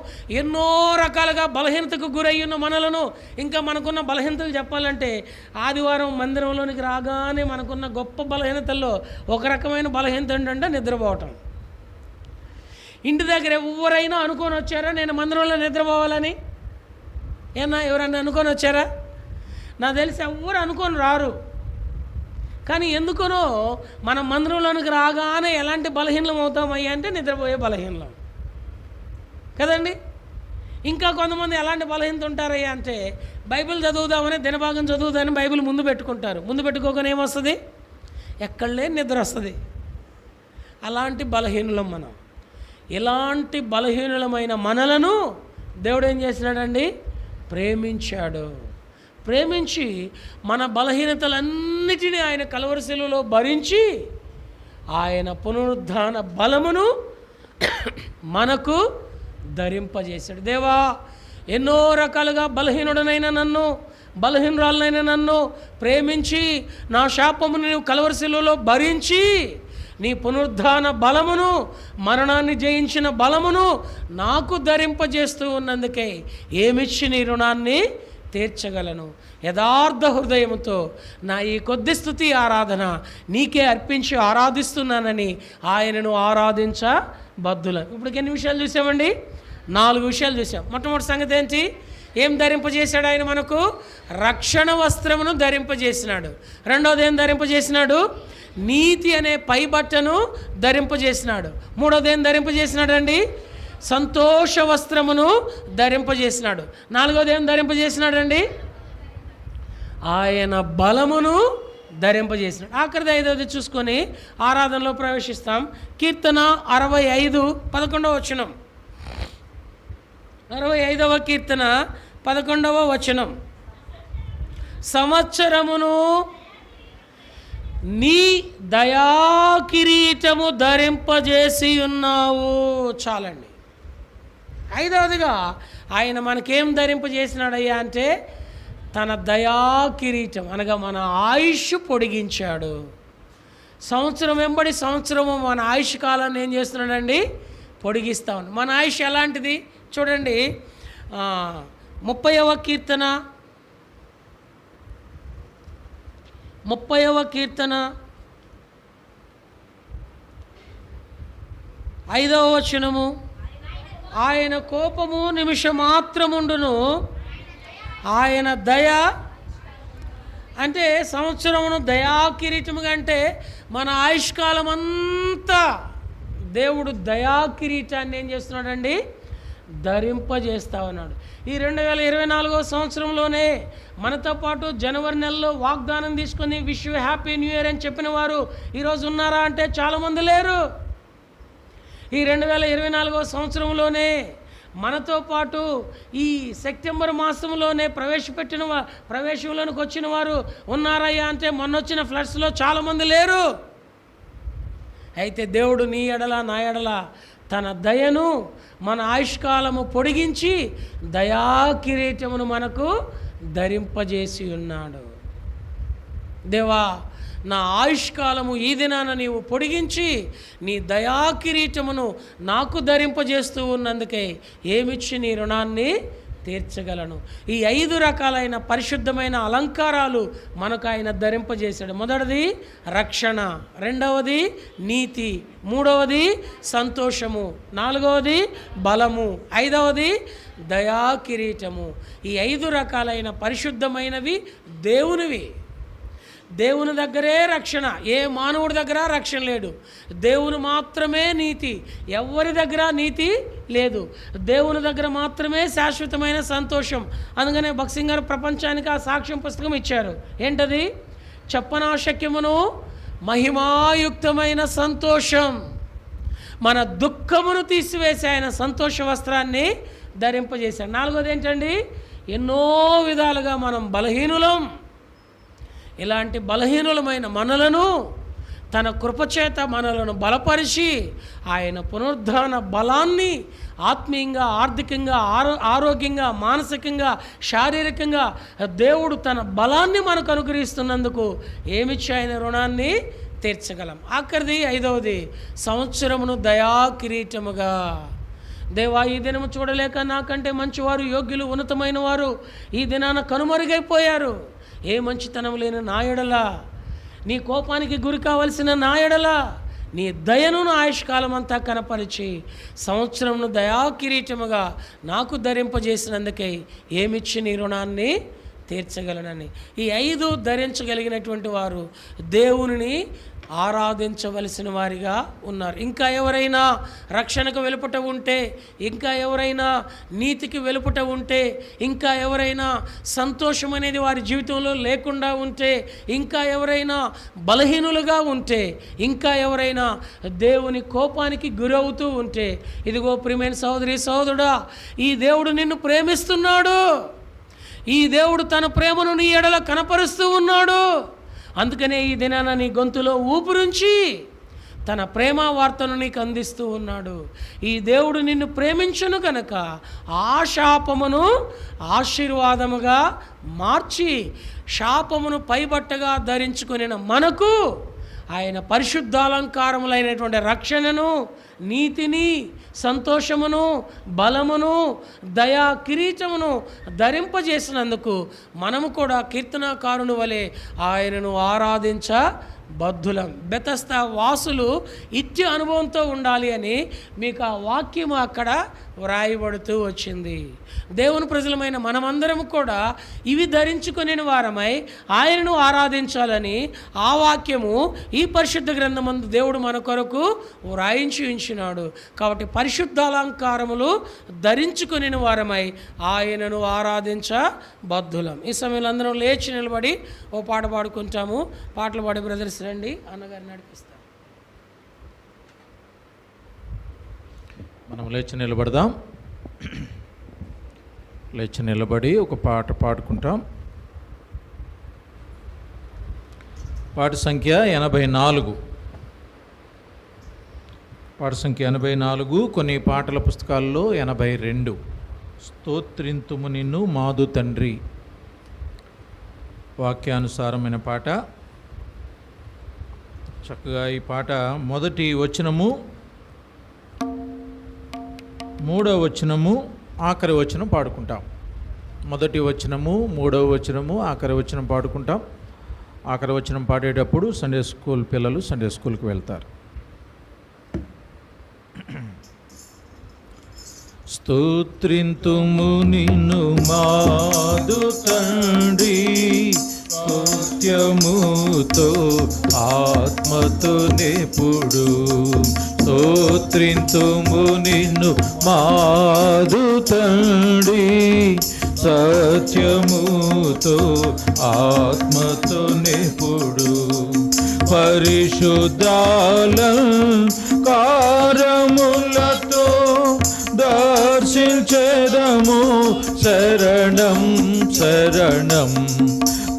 ఎన్నో రకాలుగా బలహీనతకు గురయ్యున్న మనలను, ఇంకా మనకున్న బలహీనతలు చెప్పాలంటే ఆదివారం మందిరంలోనికి రాగానే మనకున్న గొప్ప బలహీనతల్లో ఒక రకమైన బలహీనత ఏంటంటే నిద్రపోవటం. ఇంటి దగ్గర ఎవరైనా అనుకొని వచ్చారా నేను మందిరంలో నిద్రపోవాలని? ఎవరన్నా అనుకొని వచ్చారా? నాకు తెలిసి ఎవరు అనుకొని రారు. కానీ ఎందుకనో మనం మందిరంలోనికి రాగానే ఎలాంటి బలహీనలం అవుతామయ్యా అంటే నిద్రపోయే బలహీనలం కదండి. ఇంకా కొంతమంది ఎలాంటి బలహీనత ఉంటారయ్యా అంటే బైబిల్ చదువుదామని దినభాగం చదువుదామని బైబిల్ ముందు పెట్టుకుంటారు. ముందు పెట్టుకోగానే ఏమొస్తుంది? ఎక్కడలే నిద్ర వస్తుంది. అలాంటి బలహీనులం మనం. ఇలాంటి బలహీనులమైన మనలను దేవుడు ఏం చేసినాడండి? ప్రేమించాడు. ప్రేమించి మన బలహీనతలన్నిటినీ ఆయన కలువరి శిలువలో భరించి ఆయన పునరుద్ధాన బలమును మనకు ధరింపజేశాడు. దేవా, ఎన్నో రకాలుగా బలహీనురాలనైన నన్ను ప్రేమించి నా శాపమును నీవు కలువరి శిలువలో భరించి నీ పునరుద్ధాన బలమును, మరణాన్ని జయించిన బలమును నాకు ధరింపజేస్తూ ఉన్నందుకే ఏమిచ్చి నీ రుణాన్ని తీర్చగలను. యథార్థ హృదయంతో నా ఈ కొద్ది స్తుతి ఆరాధన నీకే అర్పించి ఆరాధిస్తున్నానని ఆయనను ఆరాధించబద్దులను. ఇప్పటికి ఎన్ని విషయాలు చూసామండి? 4 విషయాలు చూసాం. మొట్టమొదటి సంగతి ఏంటి? ఏం ధరింపజేశాడు ఆయన? మనకు రక్షణ వస్త్రమును ధరింపజేసినాడు. రెండోది ఏం ధరింపజేసినాడు? నీతి అనే పైబట్టను ధరింపజేసినాడు. మూడోది ఏం ధరింపజేసినాడు అండి? సంతోష వస్త్రమును ధరింపజేసినాడు. నాలుగోది ఏం ధరింపజేసినాడు అండి? ఆయన బలమును ధరింపజేసినాడు. ఆఖరిది 5వది చూసుకొని ఆరాధనలో ప్రవేశిస్తాం. కీర్తన 65 11వ వచనం. 65వ కీర్తన 11వ వచనం. సంవత్సరమును నీ దయాకిరీటము ధరింపజేసి ఉన్నావు. చాలండి. 5వదిగా ఆయన మనకేం ధరింపజేసినాడయ్యా అంటే తన దయాకిరీటం అనగా మన ఆయుష్ పొడిగించాడు. సంవత్సరం వెంబడి సంవత్సరము మన ఆయుష్ కాలాన్ని ఏం చేస్తున్నాడండి? పొడిగిస్తా ఉన్నాడు. మన ఆయుష్ ఎలాంటిది చూడండి. 30వ కీర్తన 5వ వచనము. ఆయన కోపము నిమిషమాత్రముండును, ఆయన దయ అంటే సంవత్సరమును దయాకిరీటముగా అంటే మన ఆయుష్కాలం అంతా దేవుడు దయాకిరీటాన్ని ఏం చేస్తున్నాడండి? ధరింపజేస్తా ఉన్నాడు. ఈ 2024వ సంవత్సరంలోనే మనతో పాటు జనవరి నెలలో వాగ్దానం తీసుకొని wish you happy new year అని చెప్పిన వారు ఈరోజు ఉన్నారా అంటే చాలామంది లేరు. ఈ 2024వ సంవత్సరంలోనే మనతో పాటు ఈ సెప్టెంబర్ మాసంలోనే ప్రవేశంలోనికి వచ్చిన వారు ఉన్నారయ్యా అంటే మొన్న వచ్చిన ఫ్లడ్స్లో చాలామంది లేరు. అయితే దేవుడు నీ ఎడల నా ఎడల తన దయను మన ఆయుష్కాలము పొడిగించి దయాకిరీటమును మనకు ధరింపజేసి ఉన్నాడు. దేవా, నా ఆయుష్కాలము ఈ దినాన నీవు పొడిగించి నీ దయాకిరీటమును నాకు ధరింపజేస్తూ ఉన్నందుకే ఏమిచ్చి నీ రుణాన్ని తీర్చగలను. ఈ 5 రకాలైన పరిశుద్ధమైన అలంకారాలు మనకు ఆయన ధరింపజేశాడు. మొదటిది రక్షణ, రెండవది నీతి, మూడవది సంతోషము, నాలుగవది బలము, ఐదవది దయా కిరీటము. ఈ 5 రకాలైన పరిశుద్ధమైనవి దేవునివి. దేవుని దగ్గరే రక్షణ, ఏ మానవుడి దగ్గర రక్షణ లేడు. దేవుని మాత్రమే నీతి, ఎవరి దగ్గర నీతి లేదు. దేవుని దగ్గర మాత్రమే శాశ్వతమైన సంతోషం. అందుకనే భక్సింగ్ గారు ప్రపంచానికి ఆ సాక్ష్యం పుస్తకం ఇచ్చారు. ఏంటది? చెప్పనాశక్యమును మహిమాయుక్తమైన సంతోషం. మన దుఃఖమును తీసివేసి ఆయన సంతోష వస్త్రాన్ని ధరింపజేశాడు. నాలుగోది ఏంటండి? ఎన్నో విధాలుగా మనం బలహీనులం. ఇలాంటి బలహీనులమైన మనలను తన కృపచేత మనలను బలపరిచి ఆయన పునరుద్ధాన బలాన్ని ఆత్మీయంగా, ఆర్థికంగా, ఆరోగ్యంగా, మానసికంగా, శారీరకంగా దేవుడు తన బలాన్ని మనకు అనుగ్రహిస్తున్నందుకు ఏమిచ్చి ఆయన రుణాన్ని తీర్చగలం. ఆఖరిది 5వది సంవత్సరమును దయా కిరీటముగా. దేవా, ఈ దినము చూడలేక నాకంటే మంచివారు, యోగ్యులు, ఉన్నతమైన వారు ఈ దినాన కనుమరుగైపోయారు. ఏ మంచితనం లేని నా ఎడల, నీ కోపానికి గురి కావలసిన నా ఎడల నీ దయను నా ఆయుష్కాలం అంతా కనపరిచి సంవత్సరంను దయా కిరీటముగా నాకు ధరింపజేసినందుకై ఏమిచ్చి నీ రుణాన్ని తీర్చగలనని. ఈ 5 ధరించగలిగినటువంటి వారు దేవునిని ఆరాధించవలసిన వారిగా ఉన్నారు. ఇంకా ఎవరైనా రక్షణకు వెలుపట ఉంటే, ఇంకా ఎవరైనా నీతికి వెలుపట ఉంటే, ఇంకా ఎవరైనా సంతోషం అనేది వారి జీవితంలో లేకుండా ఉంటే, ఇంకా ఎవరైనా బలహీనులుగా ఉంటే, ఇంకా ఎవరైనా దేవుని కోపానికి గురవుతూ ఉంటే, ఇదిగో ప్రియమైన సహోదరి సహోదరుడా, ఈ దేవుడు నిన్ను ప్రేమిస్తున్నాడు. ఈ దేవుడు తన ప్రేమను నీ ఎడల కనపరుస్తూ ఉన్నాడు. అందుకనే ఈ దినాన నీ గొంతులో ఊపిరుంచి తన ప్రేమ వార్తను నీకు అందిస్తూ ఉన్నాడు. ఈ దేవుడు నిన్ను ప్రేమించును కనుక ఆ శాపమును ఆశీర్వాదముగా మార్చి శాపమును పైబట్టగా ధరించుకొనిన మనకు ఆయన పరిశుద్ధాలంకారములైనటువంటి రక్షణను, నీతిని, సంతోషమును, బలమును, దయా కిరీటమును ధరింపజేసినందుకు మనము కూడా కీర్తనాకారుని వలె ఆయనను ఆరాధించ బద్ధులం. బెతస్తా వాసులు ఇత్య అనుభవంతో ఉండాలి అని మీకు ఆ వాక్యం అక్కడ వ్రాయబడుతూ వచ్చింది. దేవుని ప్రజలమైన మనమందరం కూడా ఇవి ధరించుకునే వారమై ఆయనను ఆరాధించాలని ఆ వాక్యము ఈ పరిశుద్ధ గ్రంథమందు దేవుడు మన కొరకు వ్రాయించి ఉంచినాడు. కాబట్టి పరిశుద్ధాలంకారములు ధరించుకునే వారమై ఆయనను ఆరాధించ బద్ధులం. ఈ సమయంలో అందరం లేచి నిలబడి ఓ పాట పాడుకుంటాము. పాటలు పాడే బ్రదర్స్ రండి, అన్నగారిని నడిపిస్తారు. మనం లేచి నిలబడదాం. లేచి నిలబడి ఒక పాట పాడుకుంటాం. పాట సంఖ్య 84. పాట సంఖ్య 84. కొన్ని పాటల పుస్తకాల్లో 82. స్తోత్రింతుము నిన్ను మాదు తండ్రి. వాక్యానుసారమైన పాట. చక్కగా ఈ పాట మొదటి వచనము, మూడవ వచనము, ఆఖరి వచనం పాడుకుంటాం. మొదటి వచనము, మూడవ వచనము, ఆఖరి వచనం పాడుకుంటాం. ఆఖరి వచనం పాడేటప్పుడు సండే స్కూల్ పిల్లలు సండే స్కూల్కి వెళ్తారు. స్తోత్రింతుము నిన్ను మాదు తండ్రి, స్తుత్యముతో ఆత్మతో నెప్పుడు. స్తోత్రింతుము నిన్ను మాదు తండ్రి, సత్యముతో ఆత్మతో నెప్పుడు. పరిశుద్ధాలంకారములతో దర్శించెదము శరణం శరణం.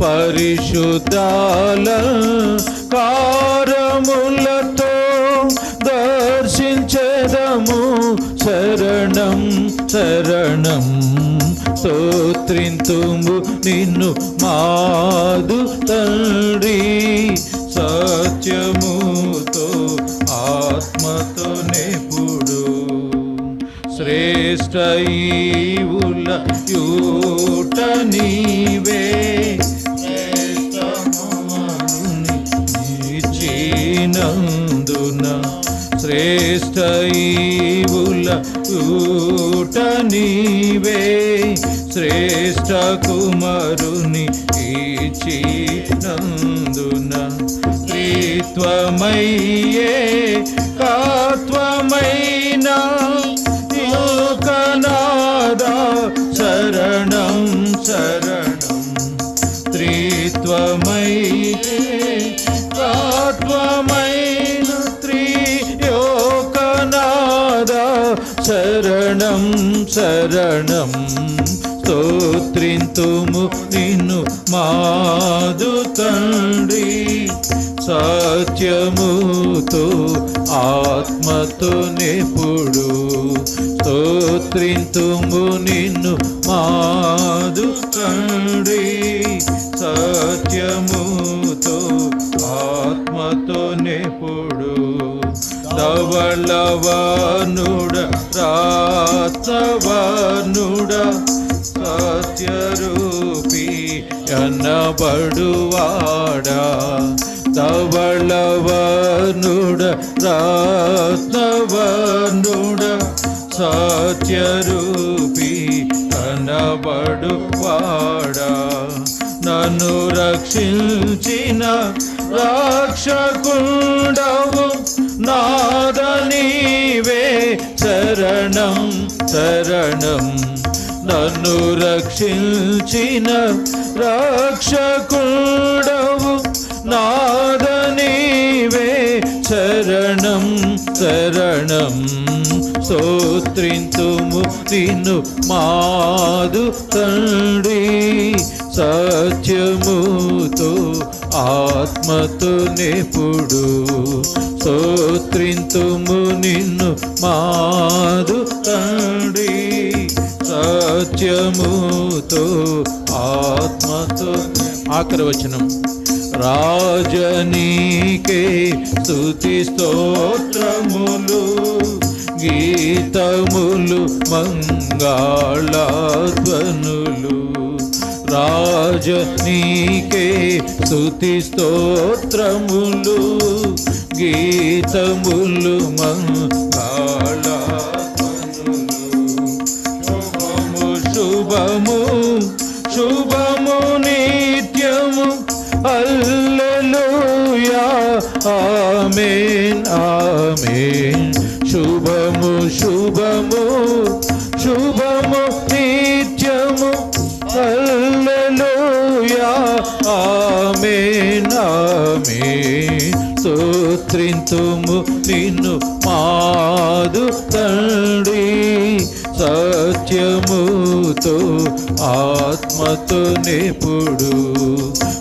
పరిశుద్ధాలంకారములతో దర్శించెదము శరణం శరణం. స్తోత్రింతుము నిన్ను మాదు తండ్రి, సత్యముతో ఆత్మతో నెప్పుడు. శ్రేష్ఠ ఈవుల యూట నీవే ఇచ్చినందున శ్రేష్ఠ ఈవుల యూట నీవే శ్రేష్ఠ కుమారుని ఇచ్చినందున త్రిత్వమయ్యే కాత్వమైన యోగనాదా శరణం శరణం త్రిత్వమయ్యే కాత్వమైన త్రియోగనాదా శరణం శరణం స్తోత్రింతుము నిన్ను మాదు తండ్రి సత్యముతో ఆత్మతో నెప్పుడు స్తోత్రింతుము నిన్ను మాదు తండ్రి సత్యముతో ఆత్మతో నెప్పుడు ధవళవర్ణుడ రాతవర్ణుడ సత్యరూపి అన్నబడువాడా ధవళవర్ణుడ రాతవర్ణుడ సత్యరూపి అన్నబడువాడా నన్ను రక్షించిన రక్షకుండవు నాద నీవే శరణం శరణం నన్ను రక్షించిన రక్షకుండవు నాద నీవే శరణం శరణం స్తోత్రింతుము నిన్ను మాదు తండ్రి సత్యముతో ఆత్మతో నెప్పుడు స్తోత్రింతుము నిన్ను మాదు తండ్రి సత్యముతో ఆత్మతో ఆఖరి వచనం రాజనీకే స్తుతి స్తోత్రములు గీతములు మంగళధ్వనులు రాజనీకే స్తుతి స్తోత్రములు గీతములు మంగళధ్వనులు శుభము శుభము నిత్యము హల్లెలూయా ఆమేన్ ఆమేన్ శుభము శుభము శుభము నిత్యము హల్లెలూయా ఆమేన్ ఆమేన్ స్తోత్రింతుము నిన్ను మాదు తండ్రి సత్యముతో ఆత్మతో నెప్పుడు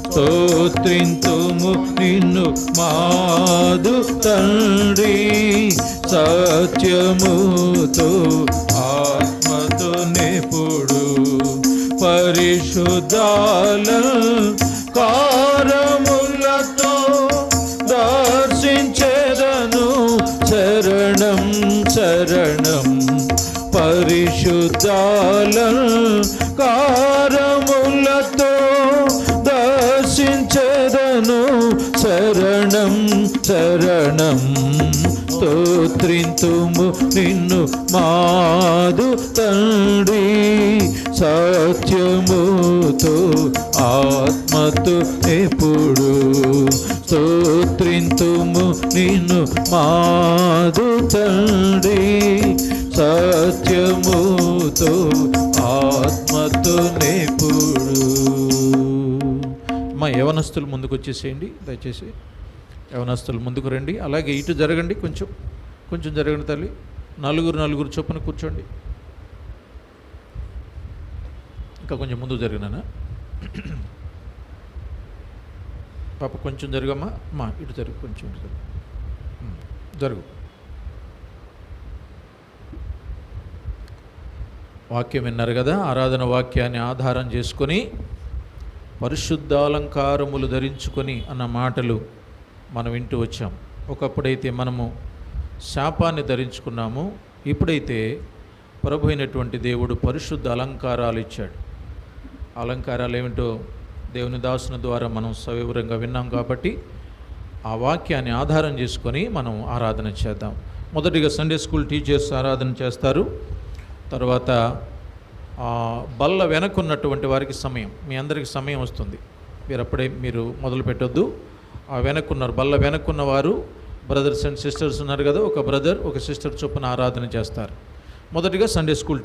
స్తోత్రింతుము నిన్ను మాదు తండ్రి సత్యముతో ఆత్మతో నెప్పుడు పరిశుద్ధాల కారములతో దర్శించెదను శరణం శరణం పరిశుద్ధాల కారములతో దర్శించెదను శరణం శరణం స్తోత్రింతుము నిన్ను మాదు తండ్రి సత్యముతో ఆత్మతో ఎప్పుడు స్తోత్రింతుము నిన్ను మాదు తండ్రి సత్యముతో ఆత్మతో నెప్పుడు. మా యవనస్తులు ముందుకు వచ్చేసేయండి దయచేసి. యవనస్తులు ముందుకు రండి. అలాగే ఇటు జరగండి, కొంచెం కొంచెం జరగండి తల్లి. నలుగురు చొప్పున కూర్చోండి. ఇంకా కొంచెం ముందు జరిగినా పాప కొంచెం జరుగమ్మా. అమ్మా ఇటు జరుగు, కొంచెం ఇటు జరుగు, జరుగు. వాక్యం విన్నారు కదా. ఆరాధన వాక్యాన్ని ఆధారం చేసుకొని పరిశుద్ధాలంకారములు ధరించుకొని అన్న మాటలు మనం వింటూ వచ్చాం. ఒకప్పుడైతే మనము శాపాన్ని ధరించుకున్నాము, ఇప్పుడైతే ప్రభు అయినటువంటి దేవుడు పరిశుద్ధ అలంకారాలు ఇచ్చాడు. అలంకారాలు ఏమిటో దేవుని దాసుని ద్వారా మనం సవివరంగా విన్నాం కాబట్టి ఆ వాక్యాన్ని ఆధారం చేసుకొని మనం ఆరాధన చేద్దాం. మొదటిగా సండే స్కూల్ టీచర్స్ ఆరాధన చేస్తారు. తర్వాత బల్ల వెనక్కున్నటువంటి వారికి సమయం, మీ అందరికీ సమయం వస్తుంది, మీరు అప్పుడే మీరు మొదలు పెట్టొద్దు. ఆ వెనక్కున్నారు, బల్ల వెనక్కున్న వారు బ్రదర్స్ అండ్ సిస్టర్స్ ఉన్నారు కదా, ఒక బ్రదర్ ఒక సిస్టర్ చొప్పున ఆరాధన చేస్తారు. మొదటిగా సండే స్కూల్